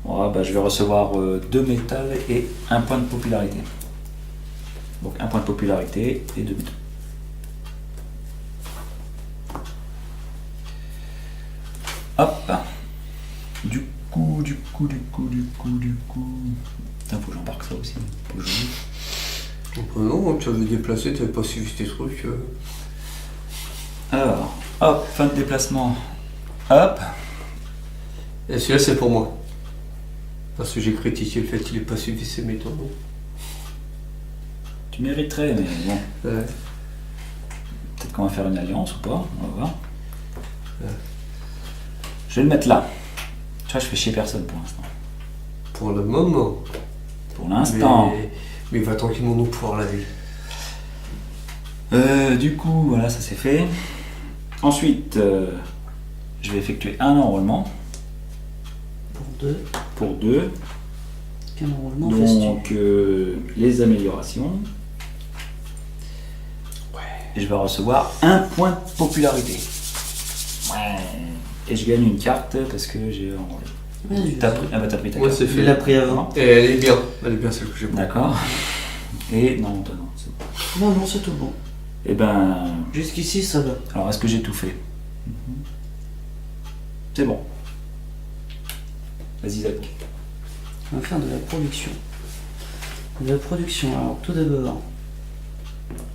Bon, bah, je vais recevoir 2 métals et 1 point de popularité. Donc 1 point de popularité et 2 métaux. Hop. Du coup. Putain, faut que j'embarque ça aussi. Faut que je joue. Non, tu avais déplacé, tu n'avais pas suivi tes trucs. Alors, hop, fin de déplacement. Hop. Et celui-là, c'est pour moi. Parce que j'ai critiqué le fait qu'il n'ait pas suivi ses méthodes. Tu mériterais, mais bon. Ouais. Peut-être qu'on va faire une alliance ou pas, on va voir. Ouais. Je vais le mettre là. Tu vois, je fais chier personne pour l'instant. Pour le moment. Pour l'instant. Mais va tranquillement nous pouvoir la vie. Du coup, voilà, ça c'est fait. Ensuite, je vais effectuer un enrôlement Pour 2. pour 2. Quel enrôlement fais-tu? Donc, les améliorations. Et je vais recevoir 1 point de popularité. Ouais. Et je gagne une carte parce que j'ai enrôlé. Ouais, T'as pris ta Moi, carte. c'est il fait. l'a pris avant. Et elle est bien. Elle est bien celle que j'ai prise. D'accord. Et non, toi non. C'est bon. Non, c'est tout bon. Eh ben, Jusqu'ici, ça va. alors est-ce que j'ai tout fait? C'est bon. Vas-y, Zach. On va faire de la production. De la production, alors tout d'abord,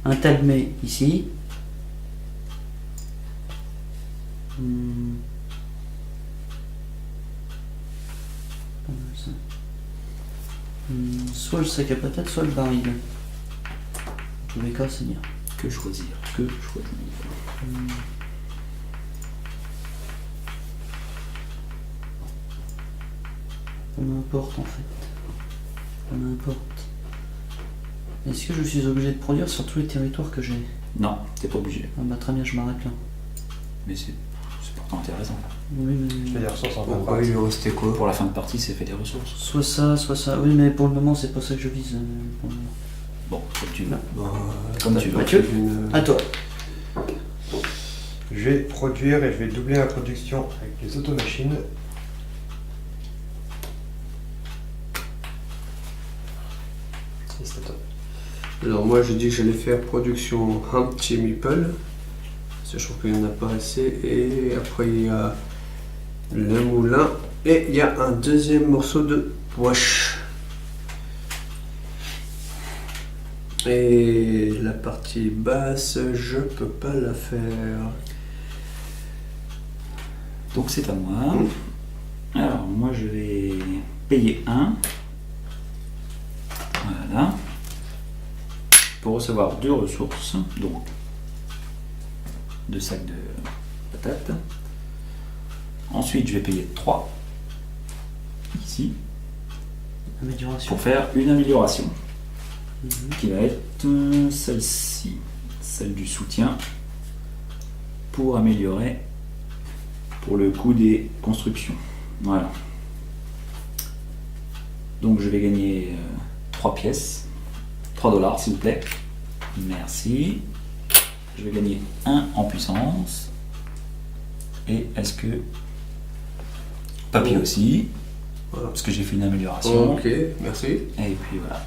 un talmé ici. Pas mal, ça. Soit le sac à patates, soit le baril. En tous les cas, c'est bien. Que choisir? Que choisir? Peu m'importe en fait. Peu m'importe. Est-ce que je suis obligé de produire sur tous les territoires que j'ai? Non, t'es pas obligé. Ah bah très bien, je m'arrête là. Mais c'est pourtant intéressant. Oui, Je fais mais... des ressources en Pourquoi pratique. il lui restait quoi? Pour la fin de partie, c'est fait des ressources. Soit ça, soit ça. Oui, mais pour le moment, c'est pas ça que je vise. Pour le moment. Bon, comme tu veux. Bon, Comme t'as tu pas veux. fait une- À toi. Je vais produire et je vais doubler la production avec les automachines. Et c'est à toi. Alors moi je dis que j'allais faire production Humpty Meeple. Parce que je trouve qu'il n'y en a pas assez. Et après il y a le moulin. Et il y a un deuxième morceau de wash. Et la partie basse, je peux pas la faire. Donc c'est à moi. Alors moi je vais payer 1. Voilà. Pour recevoir 2 ressources. Donc 2 sacs de patates. Ensuite je vais payer 3. Ici. Amélioration. Pour faire une amélioration. Mhm. Qui va être celle-ci. Celle du soutien. Pour améliorer pour le coût des constructions. Voilà. Donc je vais gagner 3 pièces. 3 $ s'il vous plaît. Merci. Je vais gagner 1 en puissance. Et est-ce que... Papier aussi. Voilà. Parce que j'ai fait une amélioration. Ok, merci. Et puis voilà.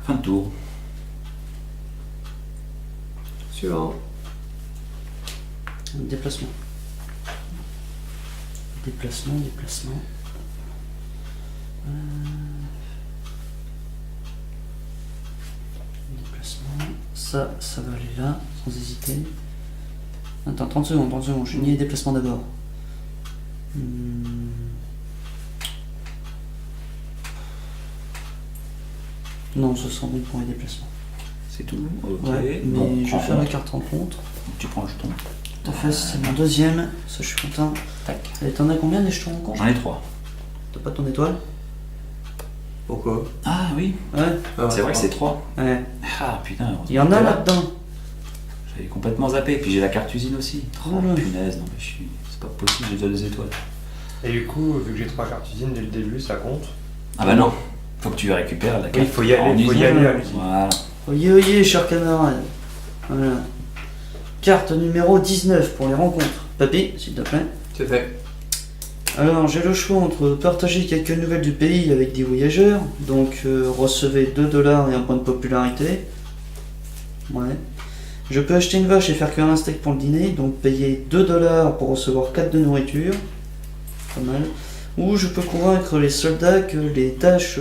Fin de tour. Suivant. Déplacement. Déplacement. Déplacement. Ça va aller là, sans hésiter. Attends, 30 secondes, je finis les déplacements d'abord. Non, ce sera bon pour les déplacements. C'est tout. Ok. Ouais, mais Bon, je vais faire la carte rencontre. Tu prends le jeton. Tout à fait, c'est mon deuxième, ça je suis content. Tac. Et t'en as combien des jetons rencontre? J'en ai 3. T'as pas ton étoile? Pourquoi? Ah oui. Ouais. Ah, C'est vrai que c'est 3. Ouais. Ah putain. Il y en a là-dedans. J'avais complètement zappé. Puis j'ai la carte usine aussi. Oh Voilà. punaise, non mais je suis... C'est pas possible, j'ai déjà 2 étoiles. Et du coup, vu que j'ai 3 cartes usines dès le début, ça compte. Ah bah non. Faut que tu récupères la carte. il faut y aller, en il faut y usine. aller à l'usine. Voilà. Oyez, chers camarades. Voilà. Carte numéro 19 pour les rencontres. Papy, s'il te plaît. C'est fait. Alors, j'ai le choix entre partager quelques nouvelles du pays avec des voyageurs, donc recevez 2 $ et un point de popularité. Ouais. Je peux acheter une vache et faire cuire un steak pour le dîner, donc payer 2 $ pour recevoir 4 de nourriture. Pas mal. Ou je peux convaincre les soldats que les tâches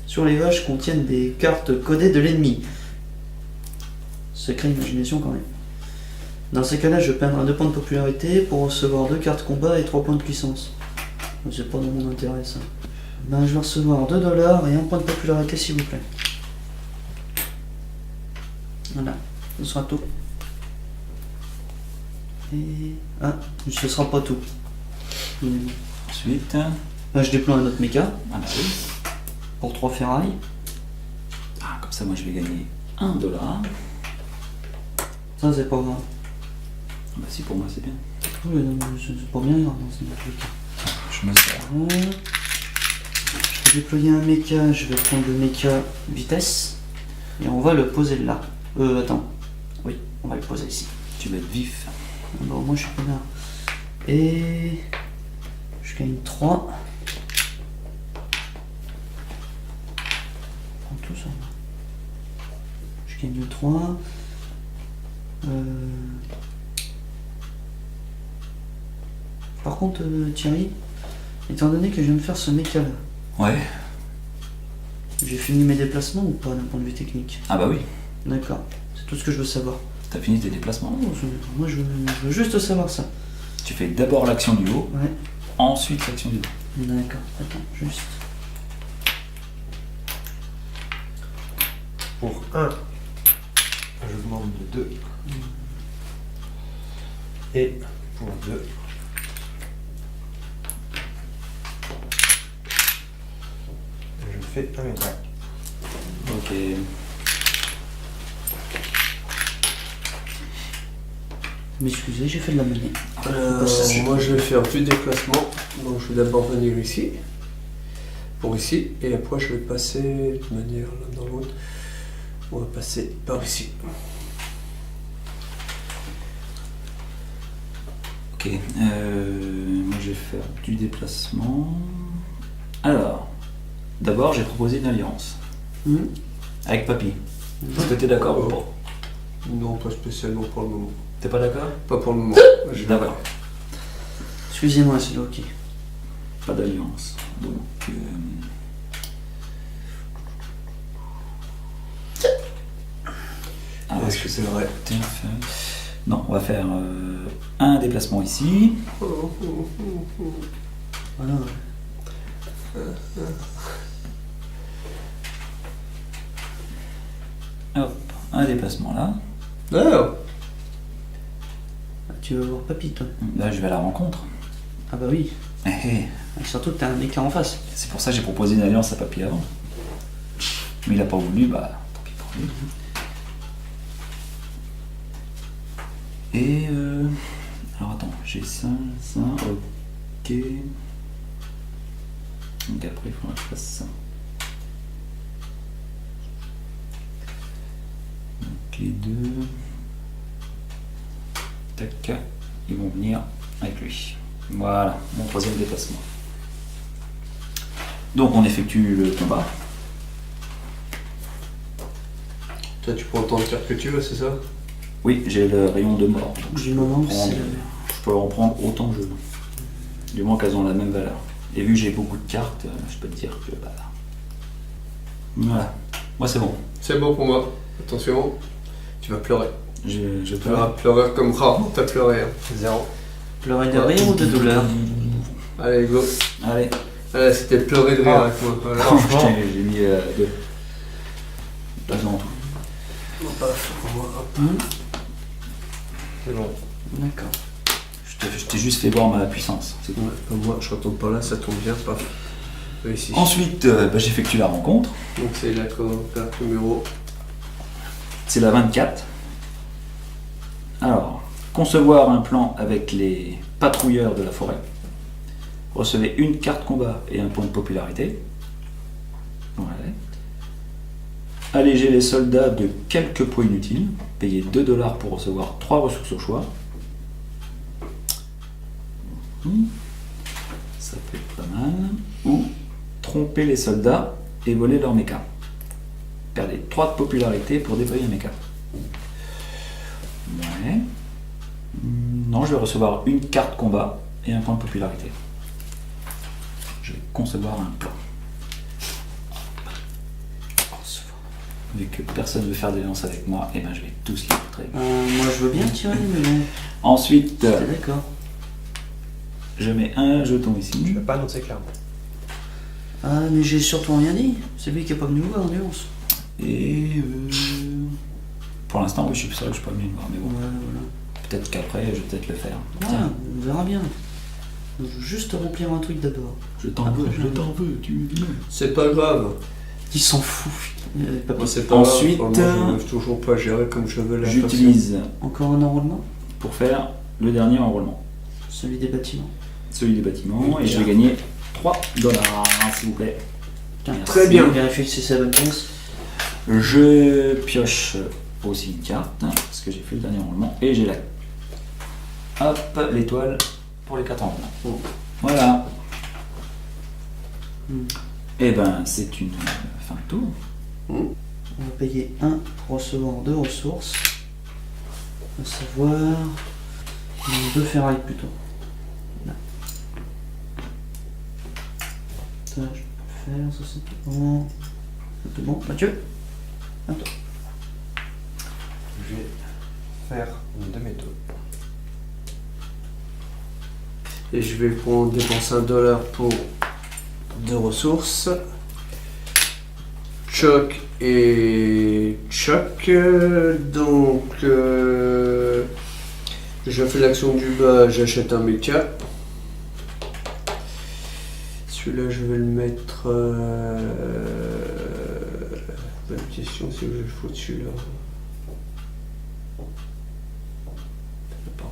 sur les vaches contiennent des cartes codées de l'ennemi. Sacrée imagination quand même. Dans ces cas-là, je perdrai 2 points de popularité pour recevoir 2 cartes combat et 3 points de puissance. C'est pas dans mon intérêt ça. Ben, je vais recevoir 2 $ et 1 point de popularité s'il vous plaît. Voilà, ce sera tout. Et... Ah, ce sera pas tout. Ensuite... Là, je déploie un autre méca Ah bah oui. pour 3 ferrailles. Ah, comme ça moi je vais gagner 1 $. Ça, c'est pas grave. Bah si, pour moi c'est bien. Oui, non, mais c'est pas bien grave dans ce méca. Je me sers. Voilà. Je vais déployer un méca, je vais prendre le méca vitesse et on va le poser là. Attends. Oui, on va le poser ici. Tu vas être vif. Bon, moi je suis pas là. Et je gagne 3. Je prends tout ça. Je gagne 3. Par contre, Thierry, étant donné que je viens de faire ce méca là, Ouais. j'ai fini mes déplacements ou pas d'un point de vue technique? Ah bah oui. D'accord, c'est tout ce que je veux savoir. T'as fini tes déplacements. Moi je veux juste savoir ça. Tu fais d'abord l'action du haut, Ouais, ensuite l'action du bas. d'accord, attends, juste. Pour 1, je demande de 2. Et pour 2, je fais un méta. Ok. M'excusez, j'ai fait de la monnaie. Alors, moi je vais faire du déplacement. Donc je vais d'abord venir ici. Pour ici. Et après je vais passer de manière l'un dans l'autre. On va passer par ici. Ok, moi je vais faire du déplacement. Alors, d'abord j'ai proposé une alliance avec Papy. Est-ce que tu es d'accord ou pas? Non, pas spécialement pour le moment. T'es pas d'accord? Pas pour le moment. Je vais D'accord. Excusez-moi, c'est ok. Pas d'alliance. Donc. Alors, est-ce que c'est vrai? Non, on va faire un déplacement ici. Voilà. Hop, un déplacement là. Ah, Ah, tu veux voir Papy, toi? Là, je vais à la rencontre. Ah bah oui. Eh, eh. Et surtout que t'as un mec là en face. C'est pour ça que j'ai proposé une alliance à Papy avant. Mais il a pas voulu, bah tant pis pour lui. Et alors attends, j'ai ça, ok. Donc après il faudra que je fasse ça. Donc les deux. Tac, ils vont venir avec lui. Voilà, mon troisième déplacement. Donc on effectue le combat. toi tu peux entendre faire que tu veux, c'est ça? Oui, j'ai le rayon de mort. Donc Du moment où prendre- c'est. je peux en prendre autant que je veux. Du moins qu'elles ont la même valeur. Et vu que j'ai beaucoup de cartes, je peux te dire que bah, voilà. Moi c'est bon. C'est bon pour moi. Attention, tu vas pleurer. Je Tu peux. vas pleurer comme rarement t'as pleuré. Hein. 0. Pleurer de rire ou de douleur? Allez, go. Allez. Allez, c'était pleurer de rire Ah. avec moi. Voilà. J'ai mis deux. Deux en tout. Non, pas pour moi. Hop. C'est bon. D'accord. Je t'ai juste fait voir ma puissance. C'est tout. Ouais, comme moi, je retombe pas là, ça tombe bien, pas. Ici. Ensuite, bah, j'effectue la rencontre. Donc c'est la carte numéro. C'est la 24. Alors, concevoir un plan avec les patrouilleurs de la forêt. Recevez une carte combat et un point de popularité. Ouais. Alléger les soldats de quelques points inutiles. Payez 2 $ pour recevoir 3 ressources au choix. Ça peut être pas mal. Ou tromper les soldats et voler leur méca. Perdez 3 de popularité pour déployer un méca. Ouais. Non, je vais recevoir une carte combat et un point de popularité. Je vais concevoir un plan. Vu que personne ne veut faire d'alliance avec moi, et ben je vais tous les montrer. Moi je veux bien tirer, mais bon. Ensuite, T'es d'accord. je mets un jeton Je ici. vais pas annoncer clairement. Ah, mais j'ai surtout rien dit. C'est lui qui est pas venu voir, nuance. Et pour l'instant, oui, je suis seul, je suis pas venu le voir, mais bon, Ouais, voilà. peut-être qu'après, je vais peut-être le faire. Ouais, Tiens, on verra bien. Je veux juste remplir un truc d'abord. je t'en Après, veux, je t'en veux, tu me dis. C'est pas grave. Il s'en fout. Il avait pas Moi, pris. c'est pas Ensuite, grave. Moi, je n'arrive toujours pas à gérer comme je veux la J'utilise Encore un enrôlement. pour faire le dernier enrôlement, Celui des bâtiments. celui des bâtiments, et je vais gagner 3 $, s'il vous plaît. Tiens, Merci. Très bien. Vérifier si c'est la bonne pièce. Je pioche aussi une carte, parce que j'ai fait le dernier enrôlement, et j'ai la... Hop, l'étoile pour les 4 enrôlements. Oh. Voilà. Hmm. Et ben, c'est une fin de tour. On va payer 1 pour recevoir 2 ressources. À savoir 2 ferrailles plutôt. Là. Ça, je peux le faire, ça c'est tout bon. C'est tout bon, Mathieu. À toi. Je vais faire une demi-tour. Et je vais prendre dépenser $1 pour 2 ressources. Choc et choc. Donc je fais l'action du bas, j'achète un mecha. Celui-là je vais le mettre. Bonne question, si je le fous dessus là. Par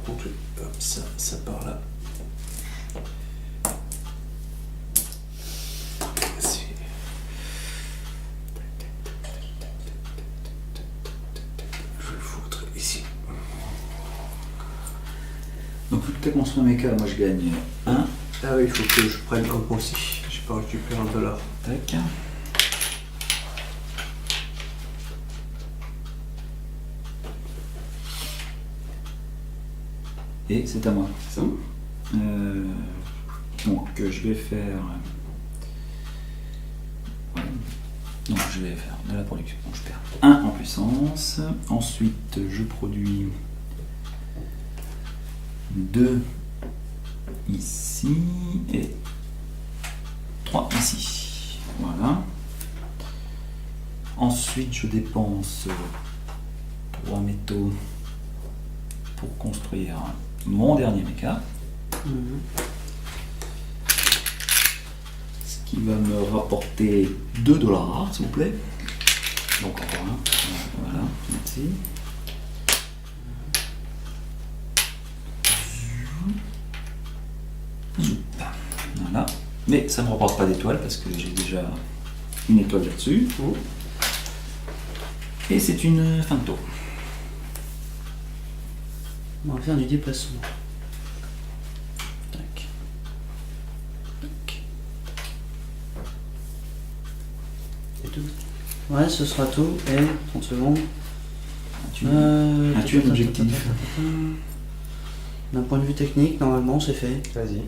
fait construire mes cas, moi je gagne 1. Ah oui, il faut que je prenne un point aussi. J'ai pas récupéré $1. Tac. Et c'est à moi, c'est ça. Donc je vais faire... ouais. Non, je vais faire de la production. Donc je perds 1 en puissance. Ensuite, je produis 2 ici et 3 ici. Voilà. Ensuite, je dépense 3 métaux pour construire mon dernier méca. Ce qui va me rapporter $2, s'il vous plaît. Donc encore un. Voilà, merci. Voilà. Mais ça ne me rapporte pas d'étoile parce que j'ai déjà une étoile là-dessus. Et c'est une fin de tour. On va faire du déplacement. Tac. Tac. C'est tout. Ouais, ce sera tout. Et 30 secondes. As-tu un objectif? D'un point de vue technique, normalement, c'est fait. Vas-y.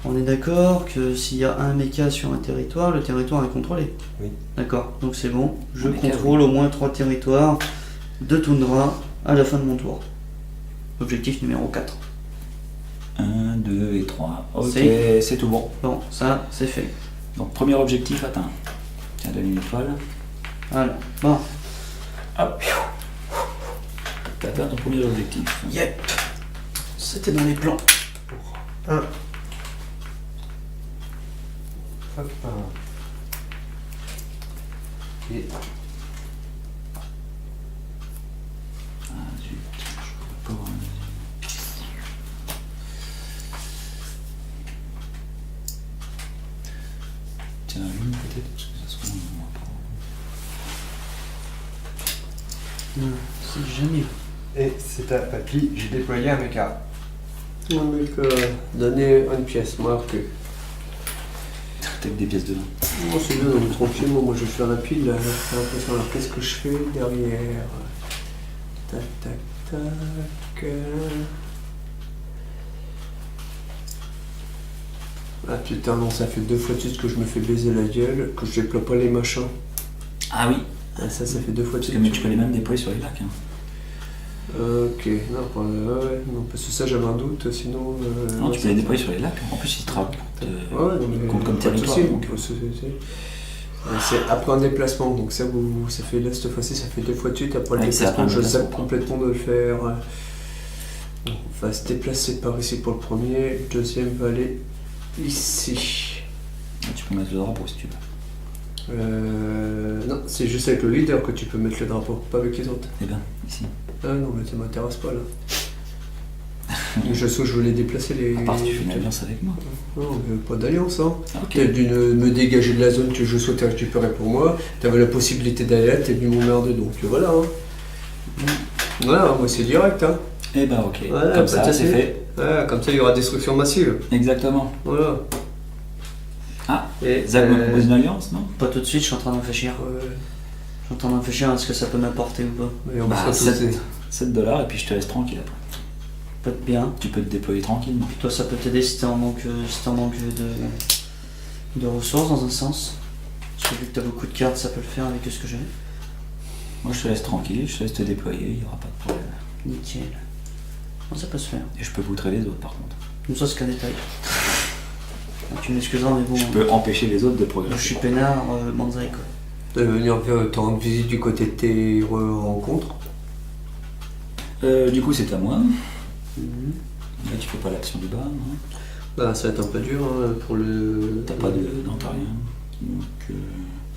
On est d'accord que s'il y a un méca sur un territoire, le territoire est contrôlé. Oui. D'accord, donc c'est bon. Je Un méca, contrôle au moins 3 territoires de toundra à la fin de mon tour. Objectif numéro 4. 1, 2 et 3. Ok, C'est- c'est tout bon. Bon, ça, c'est fait. Donc premier objectif atteint. Tiens, donne une étoile. Voilà. Bon. Hop. T'as atteint ton premier objectif. Yep. C'était dans les plans. Un. Hop. Et Ah zut, je pourrais pas avoir un deuxième. Tiens, une peut-être, parce que ça se trouve, on va pas. Non, c'est jamais. Et c'est à papy, j'ai déployé un méca. Un mec, donner une pièce, marque. T'as que des pièces dedans. Moi c'est bien, donc tranquillement, moi je vais faire la pile, là. J'ai l'impression, alors qu'est-ce que je fais derrière? Tac, tac, tac. Ah putain, non, ça fait 2 fois de suite que je me fais baiser la gueule, que je déploie pas les machins. Ah oui, Ah, ça fait 2 fois de parce suite. que mais tu peux les même déployer sur les lacs. Hein. Ok, non, ouais, non, parce que ça j'avais un doute, sinon... Non, tu peux les déployer sur les lacs. En plus, ils te rapportent. Ouais, non, mais compte comme pas de territoire. souci, Donc, c'est après un déplacement, donc ça, ça fait là cette fois-ci, ça fait 2 fois de suite. Après le Ouais, c'est après déplacement, un je zappe déplacement. complètement de le faire. Bon, on va se déplacer par ici pour le premier, le deuxième va aller ici. Tu peux mettre le drapeau si tu veux. Non, c'est juste avec le leader que tu peux mettre le drapeau, pas avec les autres. Eh bien, ici. Ah non, mais ça m'intéresse pas là. Je voulais déplacer les. À part si tu fais une alliance avec moi. Non, mais pas d'alliance, hein. Ah, ok. T'es venu me dégager de la zone que je souhaitais récupérer pour moi, t'avais la possibilité d'aller là, t'es venu m'emmerder, donc voilà. Hein. Voilà, moi c'est direct. Hein. Eh ben, ok. Voilà, Comme pas ça, de c'est souci. fait. Ouais, comme ça il y aura destruction massive. Exactement. Voilà. Ah, Et, Zach me propose une alliance, non? Pas tout de suite, je suis en train d'en réfléchir. ouais, Je suis en train d'en réfléchir à ce que ça peut m'apporter ou pas. mais on Bah, va se retrouver. $7 et puis je te laisse tranquille après. Peut être bien. Tu peux te déployer tranquillement. Puis toi, ça peut t'aider si t'es en manque, de ressources dans un sens. Parce que vu que t'as beaucoup de cartes, ça peut le faire avec ce que j'ai. Moi, je te laisse tranquille, je te laisse te déployer, il n'y aura pas de problème. Nickel. Bon, ça peut se faire. Et je peux voutrer les autres par contre. Nous, ça, c'est qu'un détail. Ah, tu m'excuseras, mais bon. Je peux empêcher les autres de Je progresser. suis peinard, banzai quoi. De venir te rendre visite du côté de tes rencontres. Du coup, c'est à moi. Mhm. Là, tu fais pas l'action du bas, non? Bah, ça va être un peu dur hein, pour le. T'as pas de. Non, t'as rien. Donc,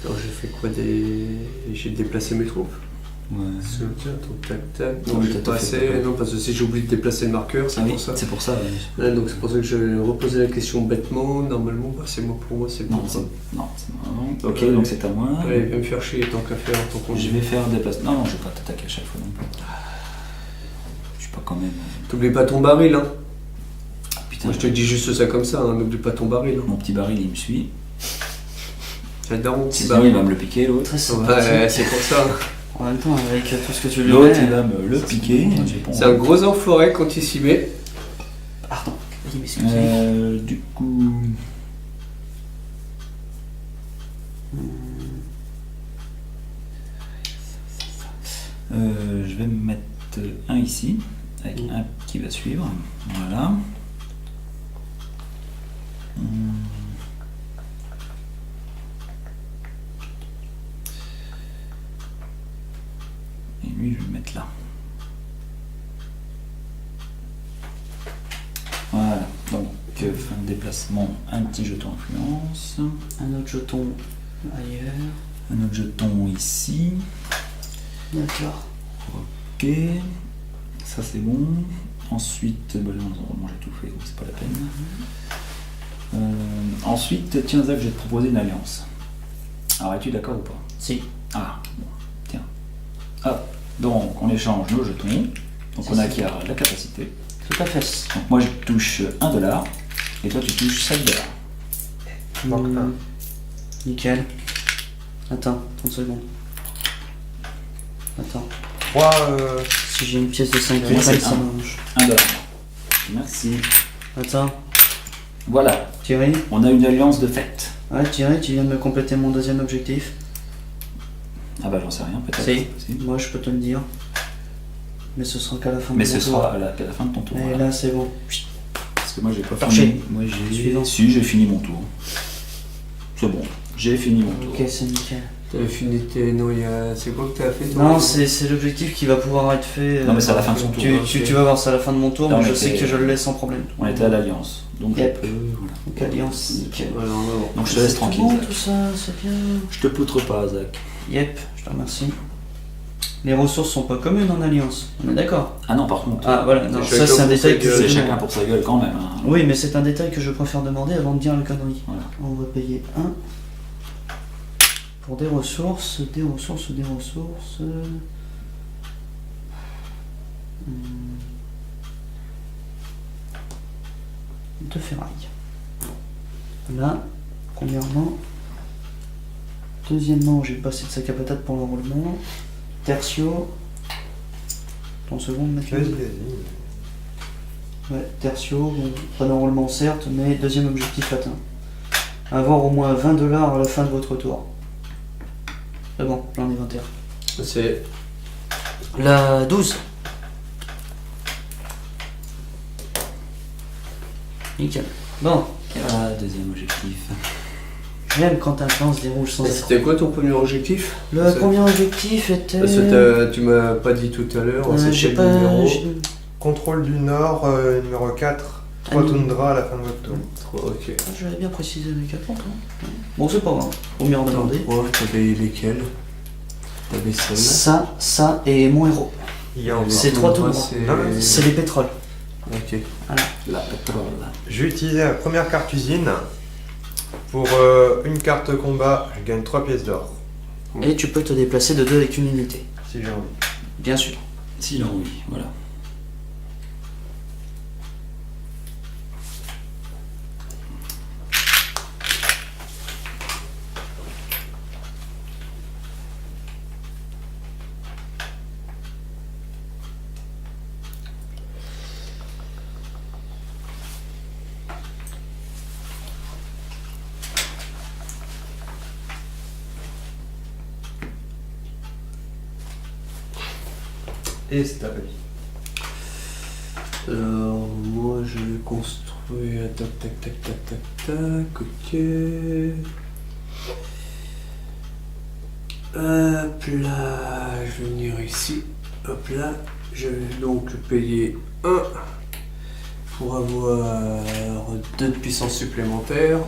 Alors j'ai fait quoi j'ai déplacé mes troupes. ouais. Tac tac. Non, Non, mais j'ai t'as pas tout fait, assez. t'as pas. Non, parce que si j'ai oublié de déplacer le marqueur, c'est Ah oui, pour ça. c'est pour ça. Ouais. Ouais, donc c'est pour ça que je reposais la question bêtement. Normalement, bah, c'est moi pour moi, c'est Non, bon. c'est marrant. Ok, donc c'est à moi. Allez, viens me faire chier tant qu'à faire, tant qu'on Je vais faire des places. Non, non, je vais pas t'attaquer à chaque fois non plus. Je suis pas quand même. T'oublies pas ton baril, hein. Putain, Moi, je te dis juste ça comme ça, hein. N'oublie pas ton baril. Hein. mon petit baril, il me suit. J'adore mon petit Sinon, il baril. va me le piquer, l'autre. Très sympathique. Ouais, c'est pour ça. En même temps, avec tout ce que tu lui L'autre, mets... il va me le piquer. C'est un gros enfoiré quand il s'y met. Pardon, veuillez m'excuser. Du coup. Je vais me mettre un ici, avec un qui va suivre. Voilà. Et lui, je vais le mettre là. Voilà. Donc, fin de déplacement, un petit jeton influence. Un autre jeton ailleurs. Un autre jeton ici. D'accord. Ok, ça c'est bon. Ensuite, bah là, normalement j'ai tout fait, donc c'est pas la peine. Ensuite, tiens Zach, je vais te proposer une alliance. Alors, es-tu d'accord ou pas? Si. Ah, bon, tiens. Hop, donc on échange nos jetons. Donc C'est on ça. acquiert la capacité. Tout à fait. Donc moi je touche 1 $, et toi tu touches 7 $. Manque un. Nickel. Attends, 30 secondes. Attends. 3, Si j'ai une pièce de 5 Moi, c'est ça un. mange. 1 $. Merci. Attends, Voilà, Thierry. on a une alliance de fait. Ouais, Thierry, tu viens de me compléter mon deuxième objectif. Ah bah j'en sais rien, peut-être. Si. Moi, je peux te le dire. Mais ce sera qu'à la fin Mais de ce mon tour. sera qu'à la fin de ton tour. Et voilà. là, c'est bon. Parce que moi j'ai pas Torché. fini. Moi j'ai. Suivant. Si, j'ai fini mon tour. C'est bon, j'ai fini mon tour. Ok, c'est nickel. T'avais fini tes. Non, c'est quoi que t'as fait toi Non, c'est l'objectif qui va pouvoir être fait. Non, mais c'est à la fin de son tour. Tu vas voir, c'est à la fin de mon tour, Non, mais mais je sais t'es- que je le laisse sans problème. On était à l'Alliance. Donc Yep. je peux. Voilà. Donc, alliance, nickel. Voilà, on va voir. Donc je te laisse C'est tranquille. bon, Zach. tout ça, c'est bien. Je te poutre pas, Zach. Yep, je te remercie. Les ressources sont pas communes en alliance, on est d'accord? Ah non, par contre. Ah voilà, non, chacun ça c'est un pour détail sa que gueule. je C'est chacun demande. pour sa gueule quand même. Hein. Oui, mais c'est un détail que je préfère demander avant de dire la connerie. Voilà. On va payer 1 pour des ressources. De ferraille. Là, premièrement. Deuxièmement, j'ai passé de sac à patate pour l'enrôlement. Tertio. Ton seconde, Mathieu? vas-y, vas-y. Ouais, tertio, bon, pas d'enrôlement certes, mais deuxième objectif atteint. Avoir au moins 20 $ à la fin de votre tour. C'est bon, j'en ai 21. C'est. La 12. Nickel. Bon, Voilà, deuxième objectif. j'aime quand un plan se déroule sans Et effort. c'était quoi ton premier objectif? Le C'est- premier objectif était... Parce que tu m'as pas dit tout à l'heure, c'était j'ai le pas... numéro. Contrôle du Nord, numéro 4. 3 Ah, non. toundra à la fin de votre tour. 3, ok. J'avais bien précisé les 4 points. Bon, c'est pas grave. Faut mieux en demander. 3, t'avais lesquels? T'avais celle-là. Ça et mon héros. Il y a encore. C'est 3 tours. Non, C'est les pétroles. Ok. La pétrole. Je vais utiliser la première carte usine. Pour une carte combat, je gagne 3 pièces d'or. Et tu peux te déplacer de 2 avec une unité. Si j'ai envie. Bien sûr. Si, non, oui, voilà. Et c'est ta vie. Alors, moi je vais construire. Tac, ok. Hop là, je vais venir ici. Hop là, je vais donc payer 1 pour avoir 2 de puissance supplémentaire.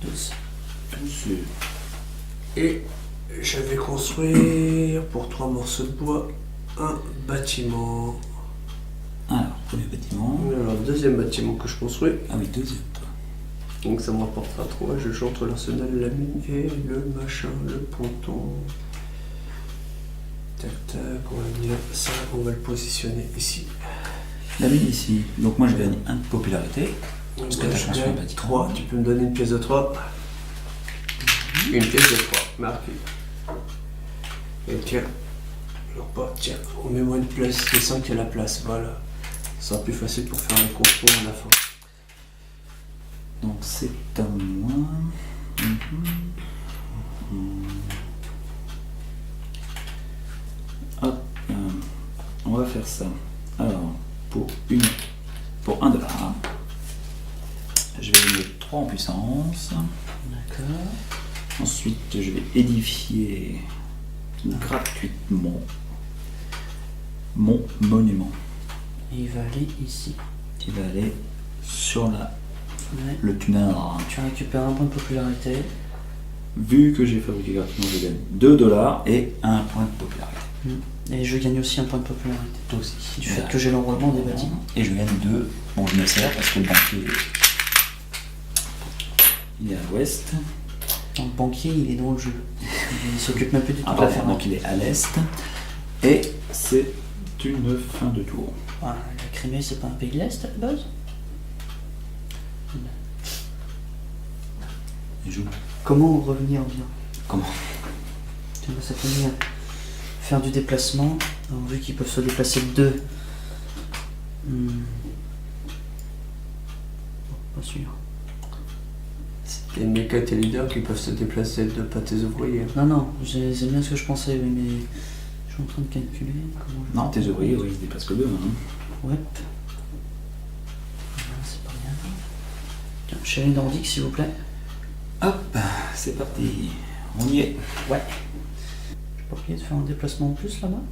12. Et je vais construire pour 3 morceaux de bois un bâtiment. Alors, premier bâtiment. Alors, deuxième bâtiment que je construis. Ah oui, deuxième, toi. Donc ça me rapportera 3. Je joue entre l'arsenal, la mine et le machin, le ponton. tac, tac. On va dire ça, on va le positionner ici. La mine ici. Donc moi je gagne 1 de popularité. Parce que Moi, t'as je construit un gagne bâtiment. 3. Tu peux me donner une pièce de 3. Une pièce de 3. Marqué. Et tiens. Non pas, tiens. On met moins de place. Je sens qu'il y a la place. Voilà. Ça sera plus facile pour faire le concours à la fin. Donc c'est à moi. Hop, on va faire ça. Alors, pour 1 dollar, je vais gagner 3 en puissance. D'accord. Ensuite, je vais édifier gratuitement mon monument Et il va aller ici. qui va aller sur Ouais. le tunnel. Tu récupères un point de popularité. Vu que j'ai fabriqué gratuitement, je gagne 2 dollars et 1 point de popularité. Et je gagne aussi un point de popularité. Toi aussi. Du fait que j'ai l'enrôlement des bâtiments. Et je gagne 2. Bon, je me sers parce que le banquier il est à l'ouest. Donc, le banquier, il est dans le jeu. Il s'occupe même plus du tout de la ferme. Donc il est à l'est. Et c'est une fin de tour. Ah, la Crimée, c'est pas un pays de l'Est à la base? Il joue. Comment revenir bien? Comment? Tiens, ça fait bien. Faire du déplacement. Alors, vu qu'ils peuvent se déplacer de 2. Pas sûr. Les mécas et tes leaders qui peuvent se déplacer de pas tes ouvriers. Non, c'est bien ce que je pensais, oui, mais je suis en train de calculer. Comment je Non, tes ouvriers, oui, ils se déplacent que 2. Ouais. C'est pas bien. Tiens, chez les Nordiques, s'il vous plaît. Hop, c'est parti. On y est. Ouais. Je peux pas oublier de faire un déplacement en plus là-bas?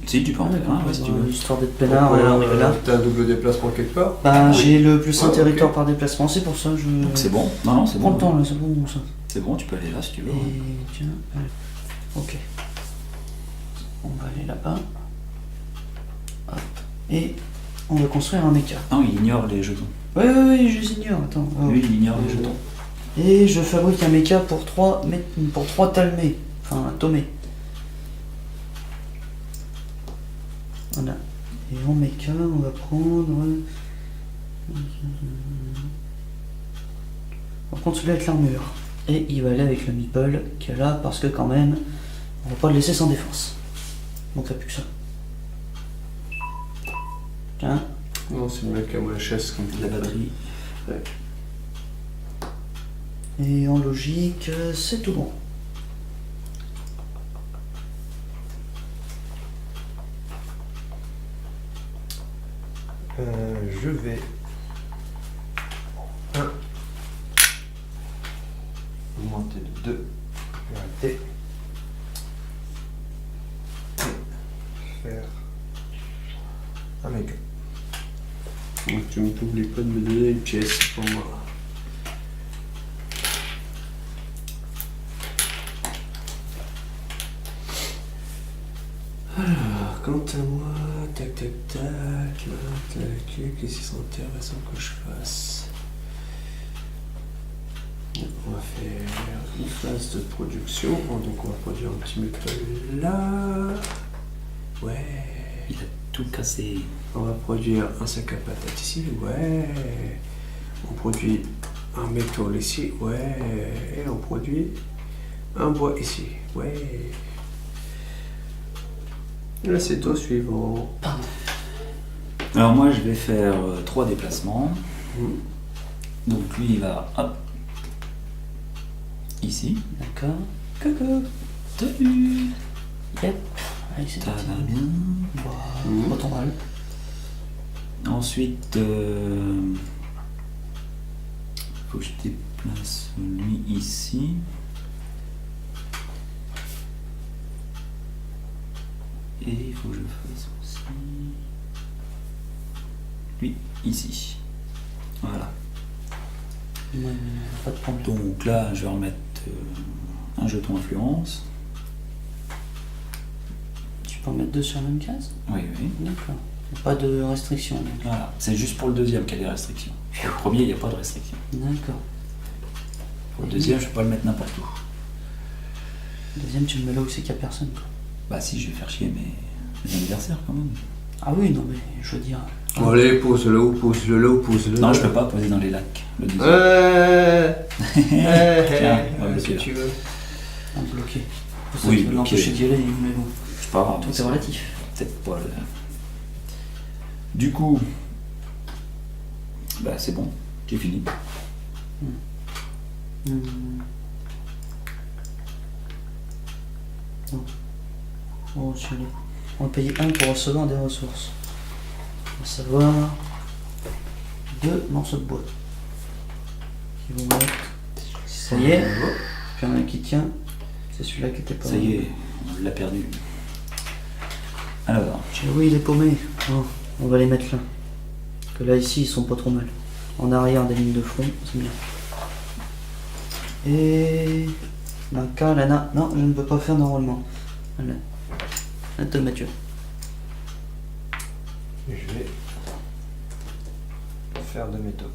Si, tu peux en faire un, ouais, si tu veux. Histoire d'être peinard et arriver là. T'as un double déplacement quelque part? Bah, j'ai le plus un Ah, ok. territoire par déplacement, c'est pour ça que je. Donc c'est bon. Non, c'est Prends bon. le temps là, c'est bon ça. C'est bon, tu peux aller là si tu veux. Et tiens, ok. On va aller là-bas. Hop. Et on va construire un méca. Non, il ignore les jetons. Oui, je les ignore, attends. Oh. Lui, il ignore les jetons. Et je fabrique un méca pour 3 talmés. Enfin, tomés. Voilà. Et en méca, on va prendre. On va prendre celui avec l'armure. Et il va aller avec le meeple qui est là parce que quand même, on va pas le laisser sans défense. Donc t'as plus que ça. Tiens. Non, c'est le mec à moi la chaise comme La batterie. Et en logique, c'est tout bon. Je vais augmenter de 2 popularité et faire un méga. Donc tu m'oublies pas de me donner une pièce pour moi. Alors, quant à moi, tac, qu'est-ce qui serait intéressant que je fasse? On va faire une phase de production, donc on va produire un petit métal là. Ouais. Il a tout cassé. On va produire un sac à patates ici, ouais. On produit un métal ici, ouais. Et on produit un bois ici, ouais. Là c'est au suivant. Alors moi, je vais faire 3 déplacements. Mhm. Donc lui, il va, hop, ici. D'accord. Coucou. Salut. Yep. Allez, c'est Ça parti. va bien. Mhm. Pas trop mal. Ensuite, faut que je déplace lui ici. Et il faut que je fasse aussi lui ici. Voilà. Ouais, pas de problème. Donc là, je vais remettre un jeton influence. Tu peux en mettre 2 sur la même case? Oui. D'accord. Pas de restriction. Donc. Voilà. C'est juste pour le deuxième qu'il y a des restrictions. Pour le premier, il n'y a pas de restriction. D'accord. Pour le deuxième, je ne peux pas le mettre n'importe où. Le deuxième, tu le mets là où c'est qu'il n'y a personne. Quoi. Bah si, je vais faire chier mes anniversaires quand même. Ah oui, non, mais je veux dire. Bon, allez, pose-le là, pose-le là, pose-le là. Non, je peux pas poser dans les lacs. Le deuxième. Tiens, on va bloquer si là. tu veux. Bloqué. Pour ça, Oui, tu veux bloqué. l'empêcher d'y aller, mais bon. C'est pas grave. Tout est relatif. Peut-être pas le... Du coup, bah c'est bon, j'ai fini. Hmm. Oh, celui-là. On va payer 1 pour recevoir des ressources. À savoir 2 morceaux de bois. Qui vont mettre. Ça y est. Puis un qui tient. C'est celui-là qui était pas. Ça y est, on l'a perdu. Alors, Oui, il est paumé. Oh, on va les mettre là. Parce que là, ici, ils sont pas trop mal. En arrière des lignes de front, c'est bien. Et. Naka, Lana. Non, je ne peux pas faire normalement. Voilà. Attends, Mathieu. Je vais faire de métaux.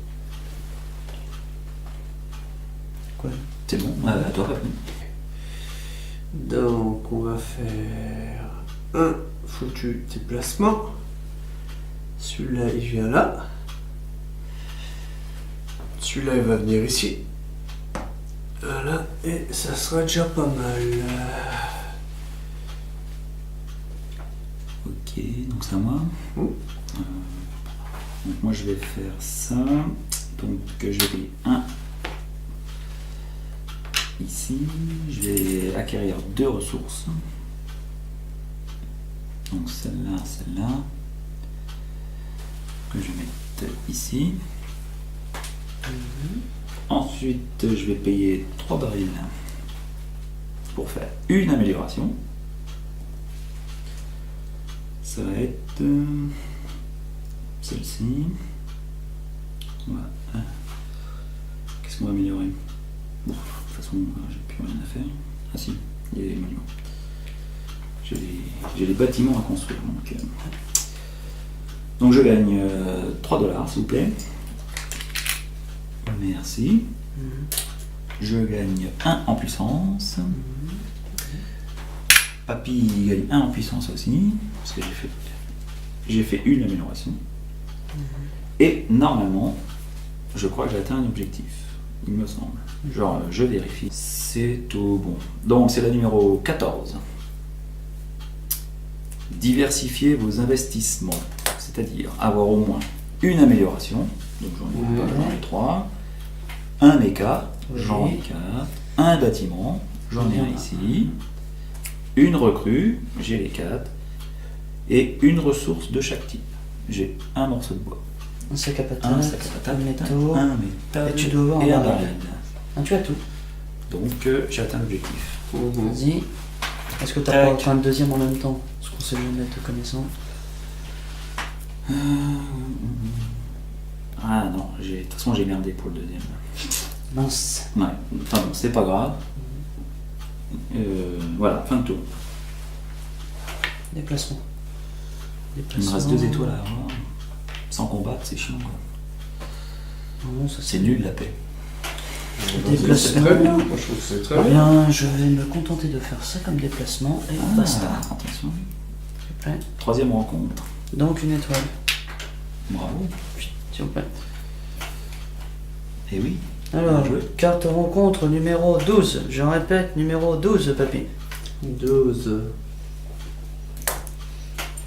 Quoi? c'est bon, à toi. Donc, on va faire un foutu déplacement. Celui-là, il vient là. Celui-là, il va venir ici. Voilà, et ça sera déjà pas mal. Ok, donc c'est à moi. Mm. Donc moi je vais faire ça. Donc je vais payer 1 ici. Je vais acquérir 2 ressources. Donc celle-là, celle-là. Que je vais mettre ici. Ensuite je vais payer 3 barils pour faire une amélioration. Ça va être celle-ci. Voilà. Qu'est-ce qu'on va améliorer? Bon, de toute façon, j'ai plus rien à faire. Ah si, il y a les monuments. J'ai les bâtiments à construire. Donc je gagne 3 $, s'il vous plaît. Merci. Je gagne 1 en puissance. Papy gagne 1 en puissance aussi, parce que j'ai fait une amélioration. Et normalement, je crois que j'ai atteint un objectif, il me semble. Genre, je vérifie. C'est tout bon. Donc, c'est la numéro 14. Diversifier vos investissements, c'est-à-dire avoir au moins une amélioration. Donc, j'en ai 3. Un méca, j'en ai 4. Un bâtiment, j'en ai un ici. Une recrue, j'ai les 4, et une ressource de chaque type. J'ai un morceau de bois, Un sac à patates, un sac à patates, un métaux, un métal et tu dois avoir et un un baril. baril. Ah, tu as tout. Donc j'ai atteint l'objectif. Vas-y. Est-ce que tu as Tac. pas fait un deuxième en même temps? Parce qu'on sait jamais te connaissant. Ah non, de toute façon j'ai merdé pour le deuxième. Mince. Ouais, enfin bon, c'est pas grave. Voilà, fin de tour. Déplacement. Il me reste 2 étoiles à avoir. Sans combattre, c'est chiant quoi. Non, ça C'est nul la paix. Déplacement. Très bien, moi je trouve que c'est très Eh bien. bien, je vais me contenter de faire ça comme déplacement et basta. Attention. S'il vous plaît. 3e rencontre. Donc une étoile, Bravo. s'il vous plaît. Et oui. Alors, Bien joué. carte rencontre numéro 12. Je répète, numéro 12, papy. 12.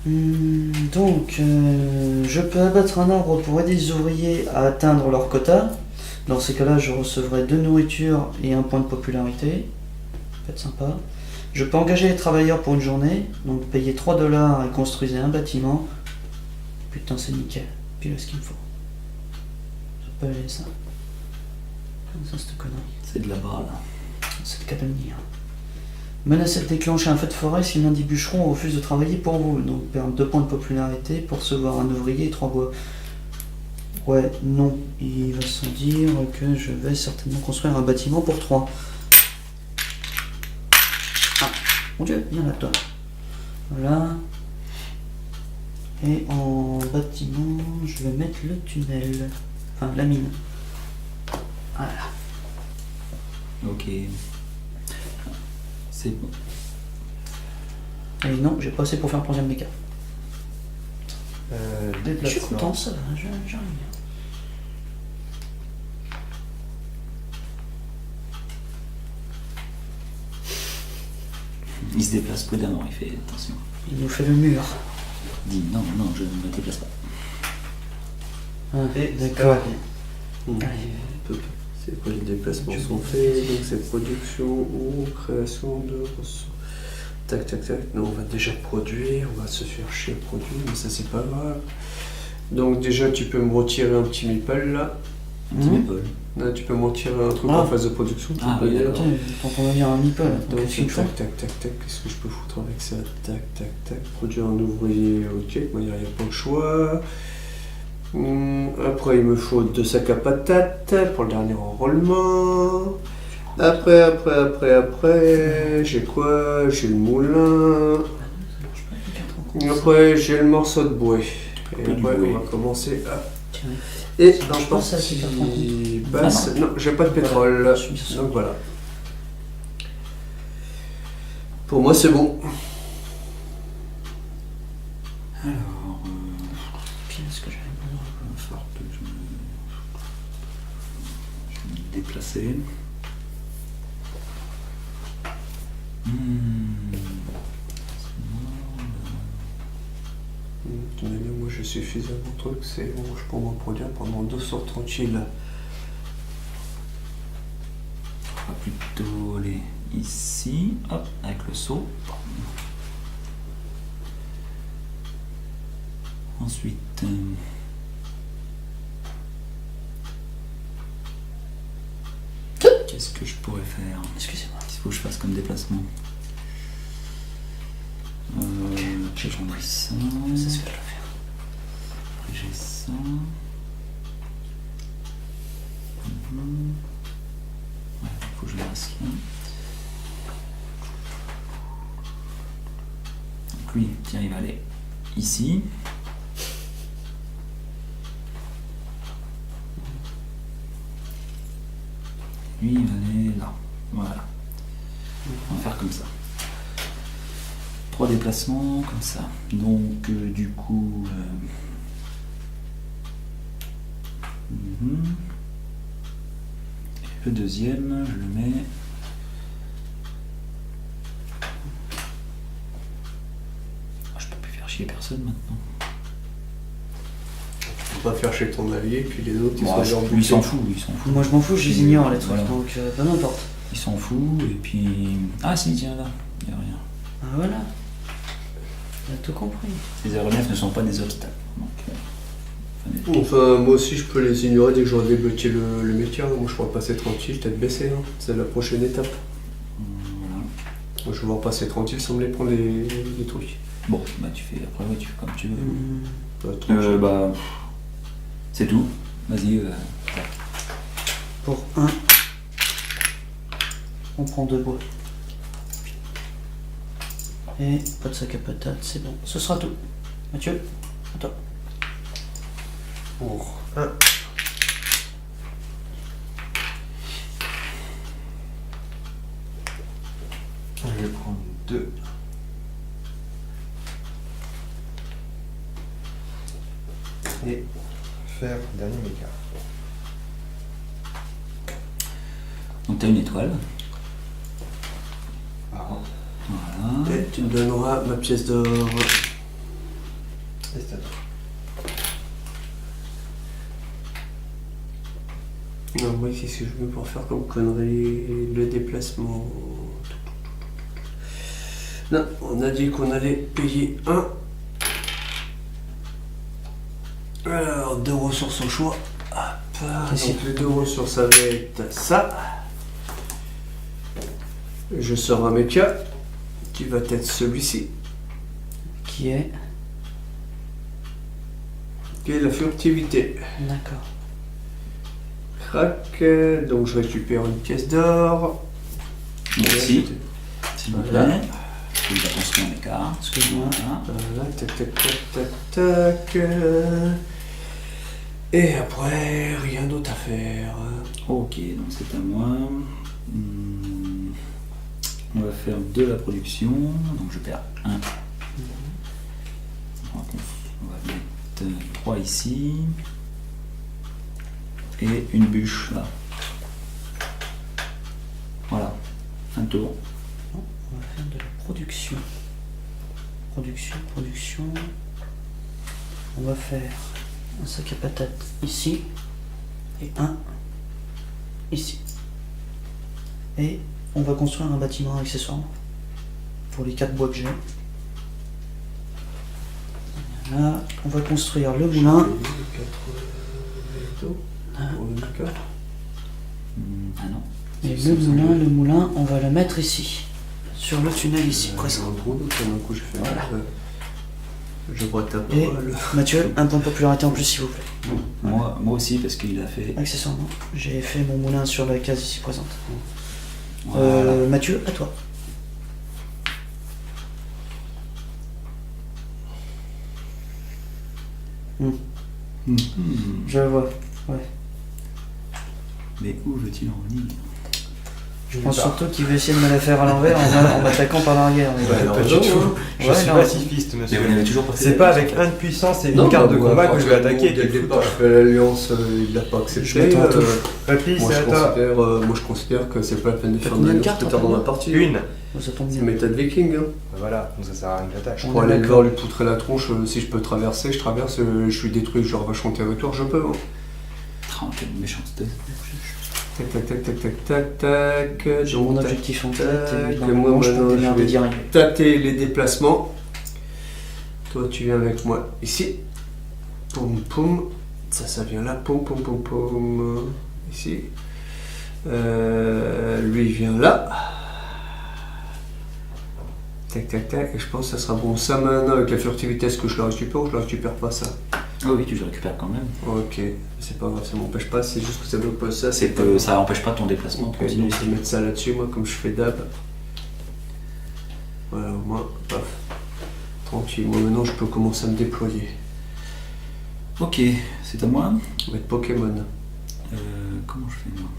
Donc, je peux abattre un arbre pour aider les ouvriers à atteindre leur quota. Dans ces cas-là, je recevrai 2 nourritures et 1 point de popularité. Peut-être sympa. Je peux engager les travailleurs pour une journée, donc payer 3 $ et construire un bâtiment. Putain, c'est nickel. Pile ce qu'il me faut. Je peux aller ça. Comment ça, cette connerie? C'est de la balle. Cette calomnie. Menacez de déclencher un feu de forêt si l'un des bûcherons refuse de travailler pour vous. Donc perdre 2 points de popularité pour recevoir un ouvrier et 3 bois. Ouais, non. Il va sans dire que je vais certainement construire un bâtiment pour 3. Ah, mon dieu, viens là toi. Voilà. Et en bâtiment, je vais mettre le tunnel. Enfin, la mine. Voilà. Ok. C'est bon. Et non, j'ai pas assez pour faire le troisième méca. Je suis Déplacement. content, ça va, j'arrive bien. Il se déplace prudemment, il fait attention. Il nous fait le mur. Il dit non, non, je ne me déplace pas. Ah, Et d'accord. Allez. C'est quoi les déplacements sont faits, donc c'est production ou création de ressources. Tac tac tac, non on va déjà produire, on va se faire chier à produire, mais ça c'est pas grave. Donc déjà tu peux me retirer un petit meeple là. Un petit épaule. Là tu peux me retirer un truc Ah. en phase de production. tu Ah, peux oui, dire. d'accord. Tant qu'on va dire un meeple, Donc qu'est-ce qu'il me faut tac tac tac tac, qu'est-ce que je peux foutre avec ça? Tac tac tac, produire un ouvrier, ok, moi il n'y a pas le choix. Après il me faut 2 sacs à patates pour le dernier enrôlement. Après, j'ai quoi? J'ai le moulin. Après j'ai le morceau de bois. Et peu du après bois. on va commencer à... Tiens. Et Ça dans marche pas, ça, c'est pas partie tranquille. basse... Ah non, j'ai pas de pétrole. Voilà, je suis bien sûr. Donc voilà. Pour moi c'est bon. Alors, Qu'est-ce que j'avais besoin? il va falloir que je vais me déplacer. De toute manière, moi j'ai suffisamment de trucs, c'est bon, je peux m'en produire pendant 2 heures tranquille. On va plutôt aller ici, hop, avec le seau. Ensuite, qu'est-ce que je pourrais faire? Excusez-moi. Qu'est-ce qu'il faut que je fasse comme déplacement? J'ai compris ça. C'est ce que je dois faire. Après j'ai ça. Ouais, faut que je le reste là. Donc lui, tiens, il va aller ici. Lui, il va aller là. Voilà. On va faire comme ça. 3 déplacements comme ça. Donc du coup... Et le deuxième, je le mets... Ah, je peux plus faire chier personne maintenant. On va faire chez ton allié, puis les autres ils Bon, sont lui, il s'en fout, lui, il s'en fout. Moi je m'en fous, je les ignore les trucs, Voilà. donc pas n'importe. Il s'en fout, et puis... Ah si, tiens là, il n'y a rien. Ah voilà. T'as tout compris. Les aéronefs ne sont pas des obstacles. Donc, Enfin, moi aussi je peux les ignorer dès que j'aurai débloqué le métier. Moi je pourrais passer tranquille, tête baissée. Hein. C'est la prochaine étape. voilà. Moi, je vais pouvoir passer tranquille sans me les prendre les trucs. Bon, bah tu fais après, ouais, tu fais comme tu veux. Tranquille. Bah, c'est tout. Vas-y. Pour 1, on prend 2 bois. Et pas de sac à patates, c'est bon. Ce sera tout. Mathieu, à toi. Pour 1. Je vais prendre 2. Et faire dernier méca. Donc t'as une étoile. Ah, Voilà. Et tu me donneras ma pièce d'or. et c'est à toi. Non, moi qu'est-ce que je veux pour faire comme connerie? Le déplacement. Non, on a dit qu'on allait payer 1. Alors, 2 ressources au choix. Hop, Qu'est-ce donc les 2 ressources, ça va être ça. Je sors un méca qui va être celui-ci, Qui est. qui est la furtivité. D'accord. Crac, donc je récupère une pièce d'or. Merci. S'il vous Voilà. plaît. Fais attention à l'écart. Excuse-moi. Voilà. Voilà, tac tac tac tac tac. Et après, rien d'autre à faire. Ok, donc c'est à moi. On va faire de la production, donc je perds 1. On va mettre 3 ici. Et une bûche là. Voilà, un tour. On va faire de la production. Production. On va faire un sac à patates ici. Et un ici. Et on va construire un bâtiment accessoirement. Pour les 4 bois que j'ai. Là, on va construire le moulin. Ah non. Et le moulin, on va le mettre ici. Sur le tunnel ici, présent. Voilà. Je vois ta Et parole. Mathieu, un point de popularité en plus s'il vous plaît. Moi aussi, parce qu'il a fait. Accessoirement, j'ai fait mon moulin sur la case ici présente. Voilà. Mathieu, à toi. Je vois. Ouais. Mais où veut-il en venir? Je pense surtout qu'il veut essayer de me la faire à l'envers en m'attaquant par l'arrière. mais Ouais, bon. pas du tout. Je Ouais, suis non. pacifiste, monsieur. Mais vous n'avez toujours pas fait. C'est pas avec 1 de puissance et une Non, carte de bah, combat moi, que je vais attaquer. Dès le départ, je fais l'alliance, il l'a pas accepté. Je m'attends à tout. Papy, Moi, c'est à toi. moi, je considère que c'est pas la peine de T'as faire combien de l'alliance cartes, plus tard dans après la partie. Une. Oh, ça tombe C'est bien. méthode viking. Hein. Voilà, donc ça sert à rien que j'attaque. Je On pourrais est aller d'accord. le voir, lui poutrer la tronche. Si je peux traverser, je traverse. Je suis détruit, je revachon le territoire, je peux. Hein. Oh, quelle méchanceté. Tac, tac, tac, tac, tac, tac, tac. J'ai mon Donc, objectif en tête tac, et moi, normalement je peux maintenant, me je démerder vais d'y arriver. tâter les déplacements. Toi, tu viens avec moi ici. Poum, poum. Ça vient là. Poum, poum, poum, poum. Ici. Lui, il vient là. Tac, tac, tac. Et je pense que ça sera bon. Ça, maintenant, avec la furtivité, est-ce que je la récupère ou je la récupère pas, ça? Ah oui, tu le récupères quand même. Ok. C'est pas grave, ça m'empêche pas. C'est juste que ça bloque pas ça. C'est pas que ça n'empêche pas ton déplacement de Ok, continuer. donc je vais mettre ça là-dessus, moi, comme je fais d'hab. Voilà, au moins, paf. Tranquille, moi maintenant je peux commencer à me déployer. Ok, c'est à moi. On va être Pokémon. Comment je fais moi?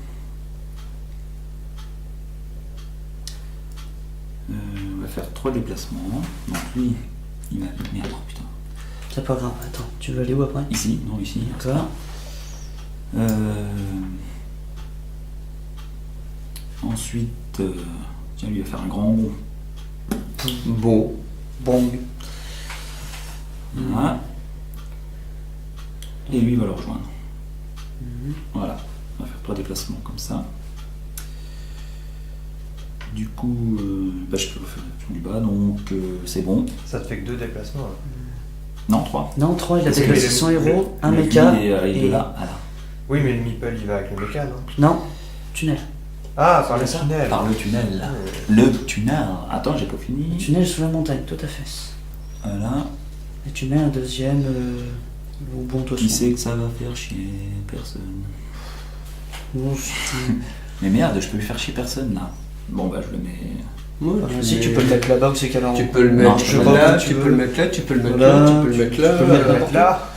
On va faire 3 déplacements. Donc lui, il m'a. Merde, putain. C'est pas grave, attends, tu veux aller où après? Ici, non, ici. D'accord. Ensuite, tiens, lui, il va faire un grand rond. Bon. Bon, Voilà. Et lui, il va le rejoindre. Voilà. On va faire 3 déplacements comme ça. Du coup, je peux le faire du bas, donc c'est bon. Ça te fait que 2 déplacements. Là. Non, 3. non, 3, il a Parce que déplacé les- son héros, un Lui, méca. il est et- de là à là. Oui, mais le Meeple il va avec le méca, non? Non, tunnel. Ah, par le C'est ça. tunnel. Par le tunnel. Ouais. Le tunnel. Attends, j'ai pas fini. Tunnel sous la montagne, tout à fait. Voilà. Et tunnel, un deuxième, au bon de toute Qui façon. sait que ça va faire chier personne. Bon, si- Mais merde, je peux lui faire chier personne là. Bon bah je le mets. Ouais, si tu peux le mettre là-bas ou c'est qu'à Tu peux le Non, mettre je peux là, pas, tu tu peux veux. le mettre là, tu peux le mettre Voilà, là, tu peux le mettre là. peux le mettre Mettre là.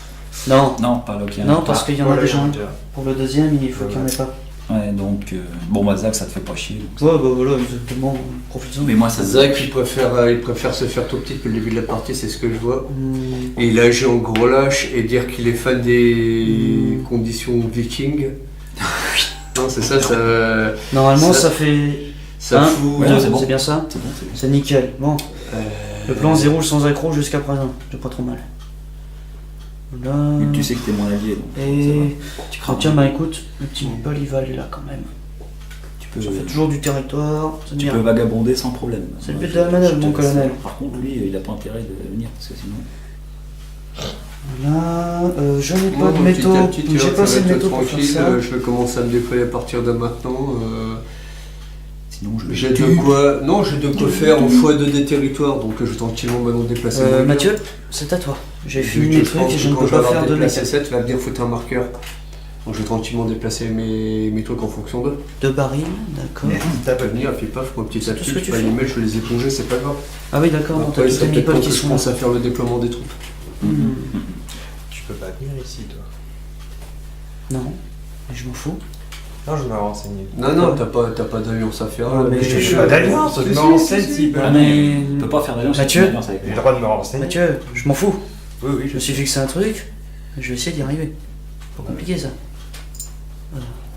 Non, Non, pas là, ok. non, parce qu'il y en a Voilà, déjà un. déjà. Pour le deuxième, il faut qu'il n'y en ait pas. Ouais, donc bon bah Zach ça te fait pas chier. donc ça- Ouais, bah voilà, exactement, profitons. Mais moi ça se Zach, il préfère se faire tout petit depuis le début de la partie, c'est ce que je vois. Hmm, Et il agit en gros lâche et dire qu'il est fan des conditions vikings. Non, c'est ça, Normalement, Ça- ça fait ça 1, fout. Ouais, c'est bon. c'est bien ça. C'est bon, c'est bon. C'est nickel. Bon, Euh, le plan 0 sans accro jusqu'à présent, c'est pas trop mal. Là. Mais tu sais que t'es mon allié donc. ça va. Et. Tu Ah, crains. tiens, bah écoute, le petit Meeple il va aller là quand même. Tu peux, Ça fait toujours du territoire, c'est tu bien. peux vagabonder sans problème. C'est le Moi, but de la manœuvre, je te mon laisse. colonel. Par contre lui il a pas intérêt de venir parce que sinon. Là, je n'ai moi, pas de petit à métaux, petit, tu j'ai vois, pas ça assez va de être métaux pour faire tranquille, ça. je vais commencer à me déployer à partir de maintenant. Sinon je J'ai de quoi. Non, j'ai de quoi faire en x2 des territoires, donc je vais tranquillement maintenant déplacer. mon gars. Mathieu, c'est à toi. J'ai fini Vu mes que trucs pense et que je ne quand peux je vais pas avoir faire de déplacé méca. 7, il va venir foutre un marqueur. Donc je vais tranquillement déplacer mes trucs en fonction d'eux. 2 barils, d'accord. Ça peut venir, puis paf, moi petit à tout petit, ce que je tu peux fais. les mettre, je vais les éponger, c'est pas grave. Ah oui, d'accord, t'as Après, tous c'est tes peut-être meeples temps qui que je sont là. commence à faire le déploiement des troupes. Hmm. Tu peux pas venir ici, toi. Non, mais je m'en fous. Non, je me renseigner. Non, t'as pas d'alliance à faire. Ouais, là, mais je te Je suis fais- pas d'alliance, je me renseigne s'il peut. Ah, mais- on peut pas faire d'alliance avec Mathieu une alliance avec J'ai le moi. droit de me renseigner. Mathieu, je m'en fous. Oui, oui, Je me suis fixé un truc, je vais essayer d'y arriver. Pas compliqué ça.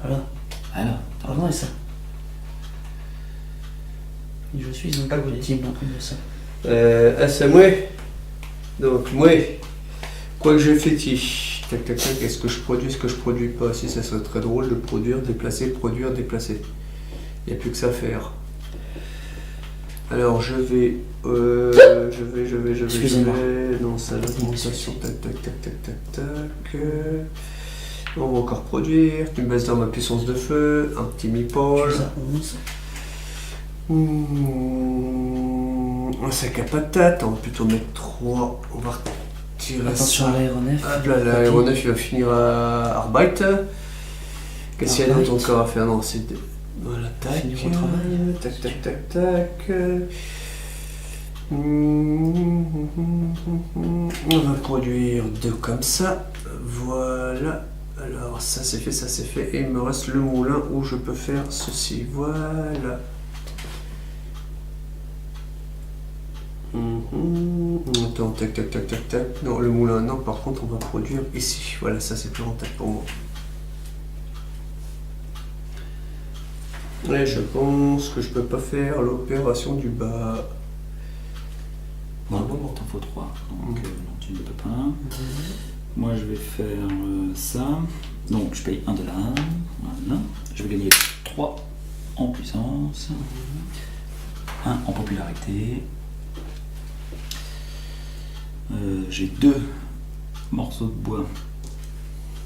Voilà. Alors, Pardon, et ça. Je suis un peu victime en plus de ça. C'est moi. Donc, moi, quoi que je fétiche. Tac, tac, tac, est-ce que je produis, ce que je produis pas? Si, ça serait très drôle de produire, déplacer. Il n'y a plus que ça à faire. Alors, je vais. Excusez-moi. Non, ça, l'augmentation. Tac, tac, tac, tac, tac, tac. On va encore produire. Tu me baisses dans ma puissance de feu. Un petit Je meeple. fais ça 11. Un sac à patates. On va plutôt mettre 3. On va retirer Attention ça. à l'aéronef. Hop là, l'aéronef il va finir à Arbeit. Qu'est-ce qu'il y a d'autre encore à faire? Non, c'est. Voilà, tac. Finir au travail. Tac, tac, tac, tac. On va produire 2 comme ça. Voilà. Alors, ça c'est fait, ça c'est fait. Et il me reste le moulin où je peux faire ceci. Voilà. Attends, tac, tac, tac, tac, tac. Non, le moulin, non. Par contre, on va produire ici. Voilà, ça c'est plus rentable pour moi. Et je pense que je peux pas faire l'opération du bas. bon, t'en faut 3. Donc, non, tu ne peux pas. Moi, je vais faire ça. Donc, je paye $1. Voilà. Je vais gagner 3 en puissance. 1 en popularité. J'ai 2 morceaux de bois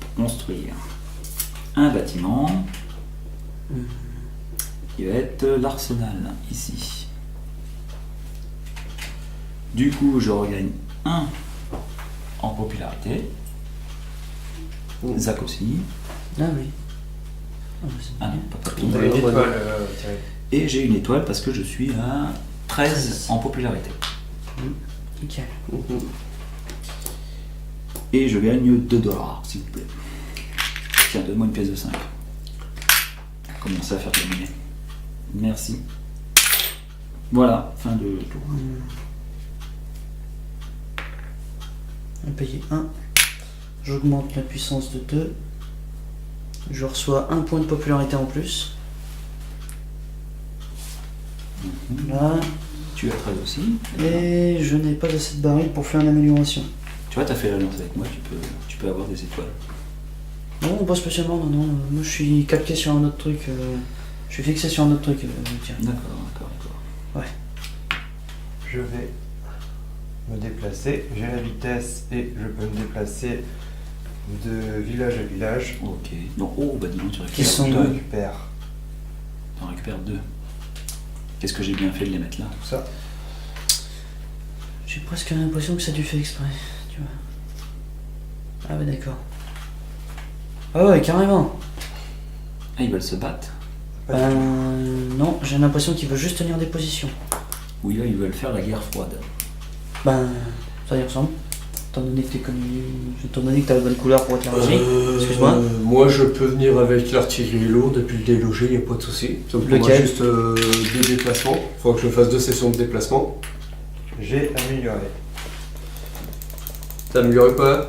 pour construire un bâtiment qui va être l'arsenal ici. Du coup, je regagne 1 en popularité. Zach aussi. Ah oui. Ah, c'est Ah non, bien. pas Vous papillon. avez une étoile, Thierry. Et j'ai une étoile parce que je suis à 13 en popularité. Nickel. Et je gagne $2, s'il vous plaît. Tiens, donne-moi une pièce de 5. Commencez à faire terminer. Merci. Voilà, fin de tour. On paye 1. J'augmente la puissance de 2. Je reçois 1 point de popularité en plus. Là. Tu as 13 aussi. Et je n'ai pas assez de barils pour faire une amélioration. Tu vois, tu as fait l'alliance avec moi, tu peux avoir des étoiles. Non, pas spécialement, non. Moi je suis calqué sur un autre truc. Je suis fixé sur un autre truc. Tiens. D'accord. Je vais me déplacer. J'ai la vitesse et je peux me déplacer de village à village. Ok. Donc, oh, bah dis donc, tu Qui sont Je deux. récupère T'en récupères 2. Qu'est-ce que j'ai bien fait de les mettre là? tout ça. J'ai presque l'impression que ça a dû faire exprès. Tu vois. Ah ouais, d'accord. Ah ouais, carrément. Ah, ils veulent se battre. Non, j'ai l'impression qu'il veut juste tenir des positions. Oui, là, ils veulent faire la guerre froide. Ça y ressemble. Étant donné que t'as la bonne couleur pour être là aussi. Excuse-moi. Moi, je peux venir avec l'artillerie lourde et puis le déloger, il n'y a pas de souci. Ça me prendra Lequel juste 2 déplacements. Il faudra que je fasse 2 sessions de déplacement. J'ai amélioré. T'as amélioré quoi?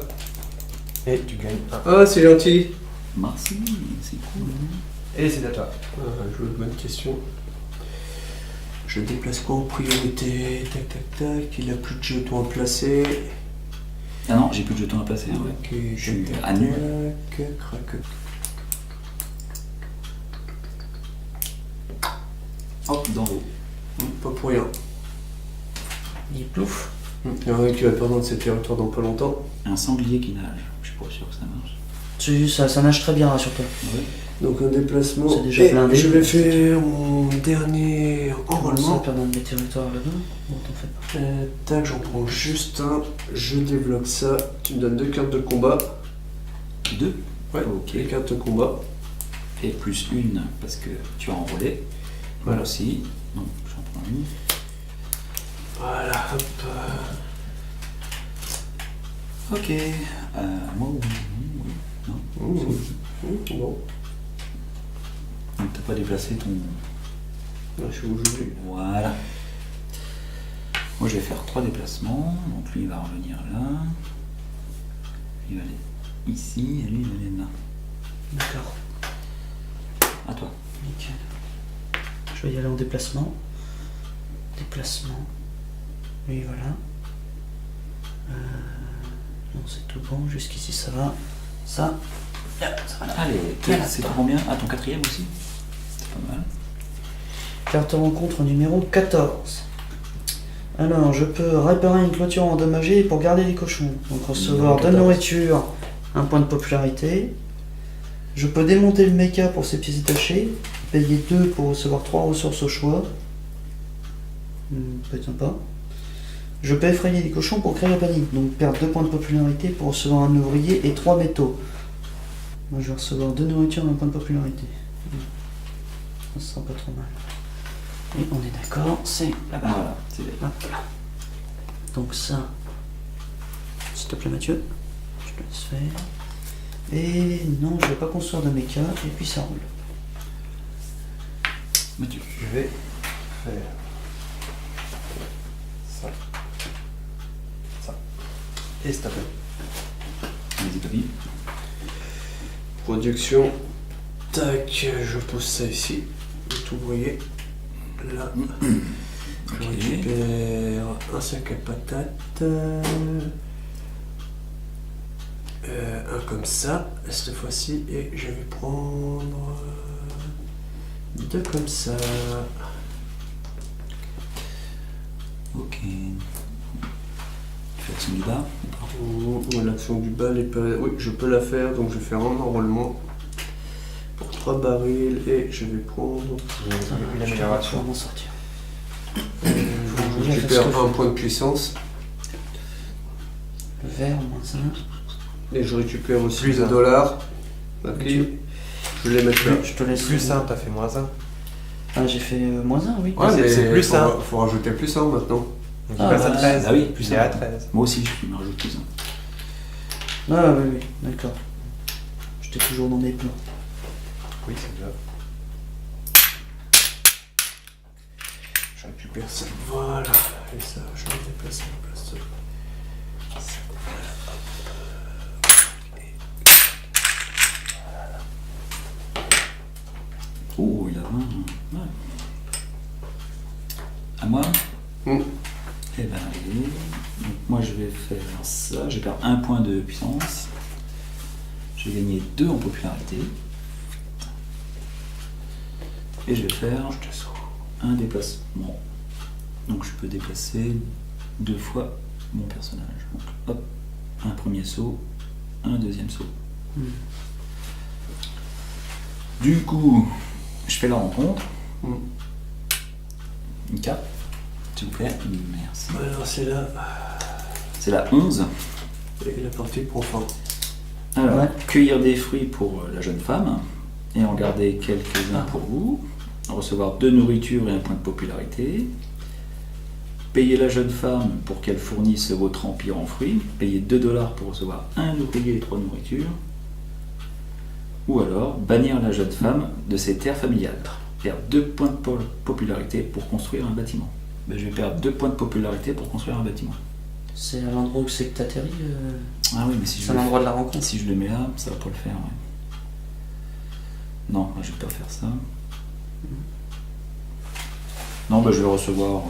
Et tu gagnes 1. Ah, c'est gentil. Merci, c'est cool. Et c'est à toi. Je veux une bonne question. Je déplace quoi en priorité? Tac, tac, tac. Il a plus de jetons à placer. Ah non, j'ai plus de jetons à passer. Ouais. Ok, Je suis tac, à nul. tac, crac. Hop, dans l'eau. Pas pour rien. Il est plouf. Il y en a un qui va perdre de ses territoires dans pas longtemps. Un sanglier qui nage. Je suis pas sûr que ça marche. Ça nage très bien, rassure-toi. Ouais. Donc un déplacement. C'est déjà Et blindé. je vais faire mon dernier Comment ça, enrôlement. perdre un de mes territoires là-bas? Bon, t'en fais pas. Tac, j'en prends juste un. Je débloque ça. Tu me donnes 2 cartes de combat. 2. Ouais, Ok. 2 cartes de combat. Et plus 1 parce que tu as enrôlé. Moi Voilà. aussi. Donc j'en prends une. Voilà, hop. Ok. Moi oui. Non. Bon. peux pas déplacer ton... Là, je suis où je vais. Voilà. Moi je vais faire 3 déplacements. Donc lui il va revenir là. Il va aller ici et lui il va aller là. D'accord. À toi. Nickel. Je vais y aller en déplacement. Déplacement. Oui, voilà. Non, c'est tout bon. Jusqu'ici, ça va. Ça. Ça va là. Allez, Voilà. c'est combien? Ah, ton 4e aussi? C'est pas mal. Carte rencontre numéro 14. Alors, je peux réparer une clôture endommagée pour garder les cochons. Donc, recevoir de 14. nourriture, un point de popularité. Je peux démonter le mecha pour ses pièces détachées. Payer 2 pour recevoir 3 ressources au choix. Peut être sympa. Je peux effrayer les cochons pour créer la panique. Donc, perdre 2 points de popularité pour recevoir un ouvrier et 3 métaux. Moi, je vais recevoir 2 nourritures et un point de popularité. Ça sera pas trop mal. Et on est d'accord, c'est là-bas. Voilà, c'est bien. Hop là. Donc ça, s'il te plaît Mathieu, je te laisse faire. Et non, je vais pas construire de méca, et puis ça roule. Mathieu. Je vais faire ça, ça, et s'il te plaît. Vas-y, Papy. Production. Tac, je pose ça ici. Tout voyez. Là. Je Ok. récupère un sac à patates. Un comme ça, cette fois-ci. Et je vais prendre 2 comme ça. Ok. Tu fais l'action du bas? L'action du bas, oui, je peux la faire. Donc je vais faire un enrôlement pour 3 barils. Et je vais prendre. Une Je vais amélioration. m'en sortir. Je récupère un point de puissance. Le vert, moins 5. Et je récupère aussi Plus 2 un. dollars. Ok. Tu- Je vais les mettre là. Je te laisse. Plus 1, t'as fait moins 1. Ah, j'ai fait moins 1, oui. Ouais, c'est plus faut, un. faut rajouter plus 1 maintenant. Donc il Ah, passe à bah, 13. ah oui, Plus plus il est un. à 13. Moi aussi, je me rajoute plus un. Ah, oui, oui, d'accord. J'étais toujours dans mes plans. Oui, c'est bien. Je récupère ça. Voilà. Et ça, je vais déplacer en place. Oh, il a 20. Ouais. À moi? Mm. Eh ben, allez. Donc, moi, je vais faire ça. Je vais perdre 1 point de puissance. Je vais gagner 2 en popularité. Et je vais faire un déplacement. Donc, je peux déplacer 2 fois mon personnage. Donc, hop, un premier saut, un deuxième saut. Du coup, je fais la rencontre. Mm. Une carte, s'il vous plaît. Merci. Alors c'est là. C'est la 11. Et la partie prend fin. Alors, Ouais. cueillir des fruits pour la jeune femme et en garder quelques-uns pour vous. Recevoir 2 nourritures et un point de popularité. Payer la jeune femme pour qu'elle fournisse votre empire en fruits. Payer 2 dollars pour recevoir un ouvrier et 3 nourritures. Ou alors, bannir la jeune femme de ses terres familiales. Perdre 2 points de popularité pour construire un bâtiment. Ben, je vais perdre 2 points de popularité pour construire un bâtiment. C'est à l'endroit où c'est que t'atterris. Ah oui, mais si je C'est le l'endroit de la rencontre. Si je le mets là, ça va pas le faire. Ouais. Non, je vais pas faire ça. Non, je vais recevoir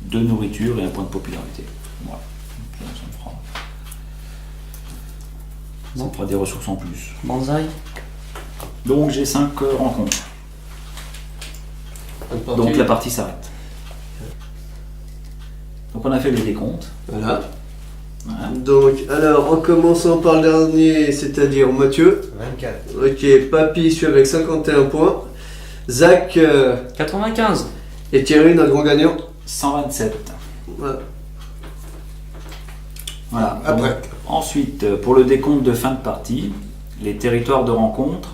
2 nourritures et un point de popularité. Voilà. Donc, ça me fera. Ça me fera des ressources en plus. Banzai. Donc j'ai 5 rencontres. Donc la partie s'arrête. Donc on a fait les décomptes. Voilà. Voilà. Donc, alors, en commençant par le dernier, c'est-à-dire Mathieu. 24. Ok, Papy suit avec 51 points. Zach 95. et Thierry, notre grand gagnant. 127. Voilà. Voilà. Après. Donc, ensuite, pour le décompte de fin de partie, les territoires de rencontre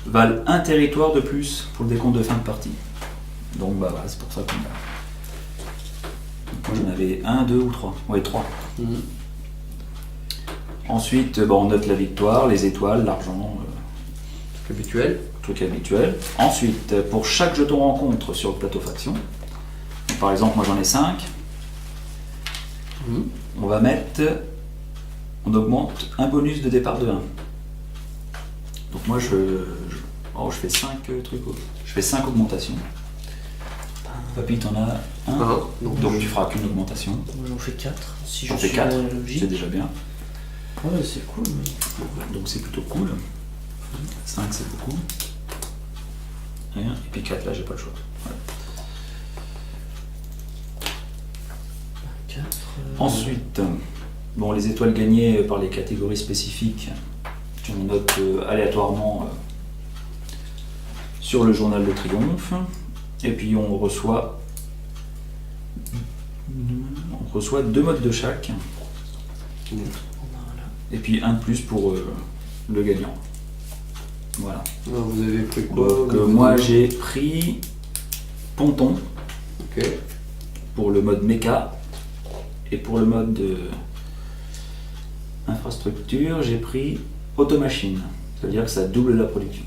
valent un territoire de plus pour le décompte de fin de partie. Donc voilà, c'est pour ça qu'on a. Moi j'en avais 1, 2 ou 3. Ouais, 3. Mhm. Ensuite, on note la victoire, les étoiles, l'argent, Habituel. Truc habituel. Ensuite, pour chaque jeton rencontre sur le plateau faction, par exemple, moi j'en ai 5, on va mettre, on augmente un bonus de départ de 1. Donc moi je fais 5 trucs, je fais 5 augmentations. Papy, t'en as un, donc tu feras qu'une augmentation. Moi j'en fais 4, si J'en je fais suis 4, dans la logique. c'est déjà bien. Ouais, c'est cool. Donc c'est plutôt cool. 5 c'est beaucoup. Rien. Et puis 4 là j'ai pas le choix. Voilà. 4, Ensuite, bon, les étoiles gagnées par les catégories spécifiques, on note aléatoirement sur le journal de triomphe. Et puis on reçoit 2 modes de chaque. Et puis un de plus pour le gagnant. Voilà. Alors, vous avez pris quoi? Donc moi j'ai pris ponton Ok. pour le mode méca. Et pour le mode infrastructure, j'ai pris automachine. Ça veut dire que ça double la production.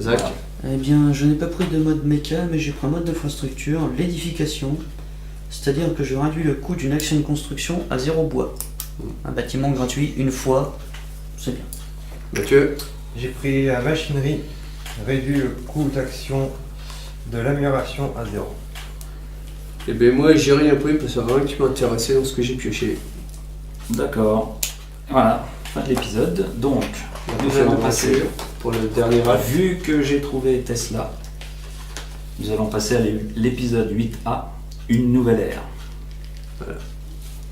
Zach. Voilà. Eh bien, je n'ai pas pris de mode méca, mais j'ai pris un mode d'infrastructure, l'édification. C'est-à-dire que je réduis le coût d'une action de construction à 0 bois. Un bâtiment gratuit une fois, c'est bien. Mathieu. J'ai pris la machinerie, réduit le coût d'action de l'amélioration à 0. Et bien moi j'ai rien pris parce que c'est vraiment qui m'intéressait dans ce que j'ai pioché. D'accord. Voilà, fin de l'épisode. Donc, nous Prochaine allons passer, aventure pour le dernier rêve. vu que j'ai trouvé Tesla, nous allons passer à l'épisode 8A, une nouvelle ère.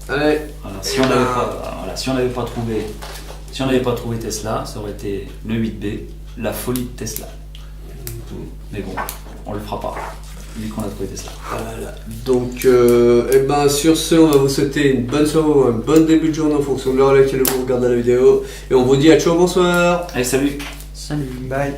Allez. Voilà, si on n'avait pas trouvé Tesla, ça aurait été le 8B, la folie de Tesla. Mais bon, on le fera pas, vu qu'on a trouvé Tesla. Voilà. Donc, eh ben, sur ce, on va vous souhaiter une bonne soirée ou un bon début de journée en fonction de l'heure à laquelle vous regardez la vidéo. Et on vous dit à ciao, bonsoir. Allez, salut! Salut. Bye.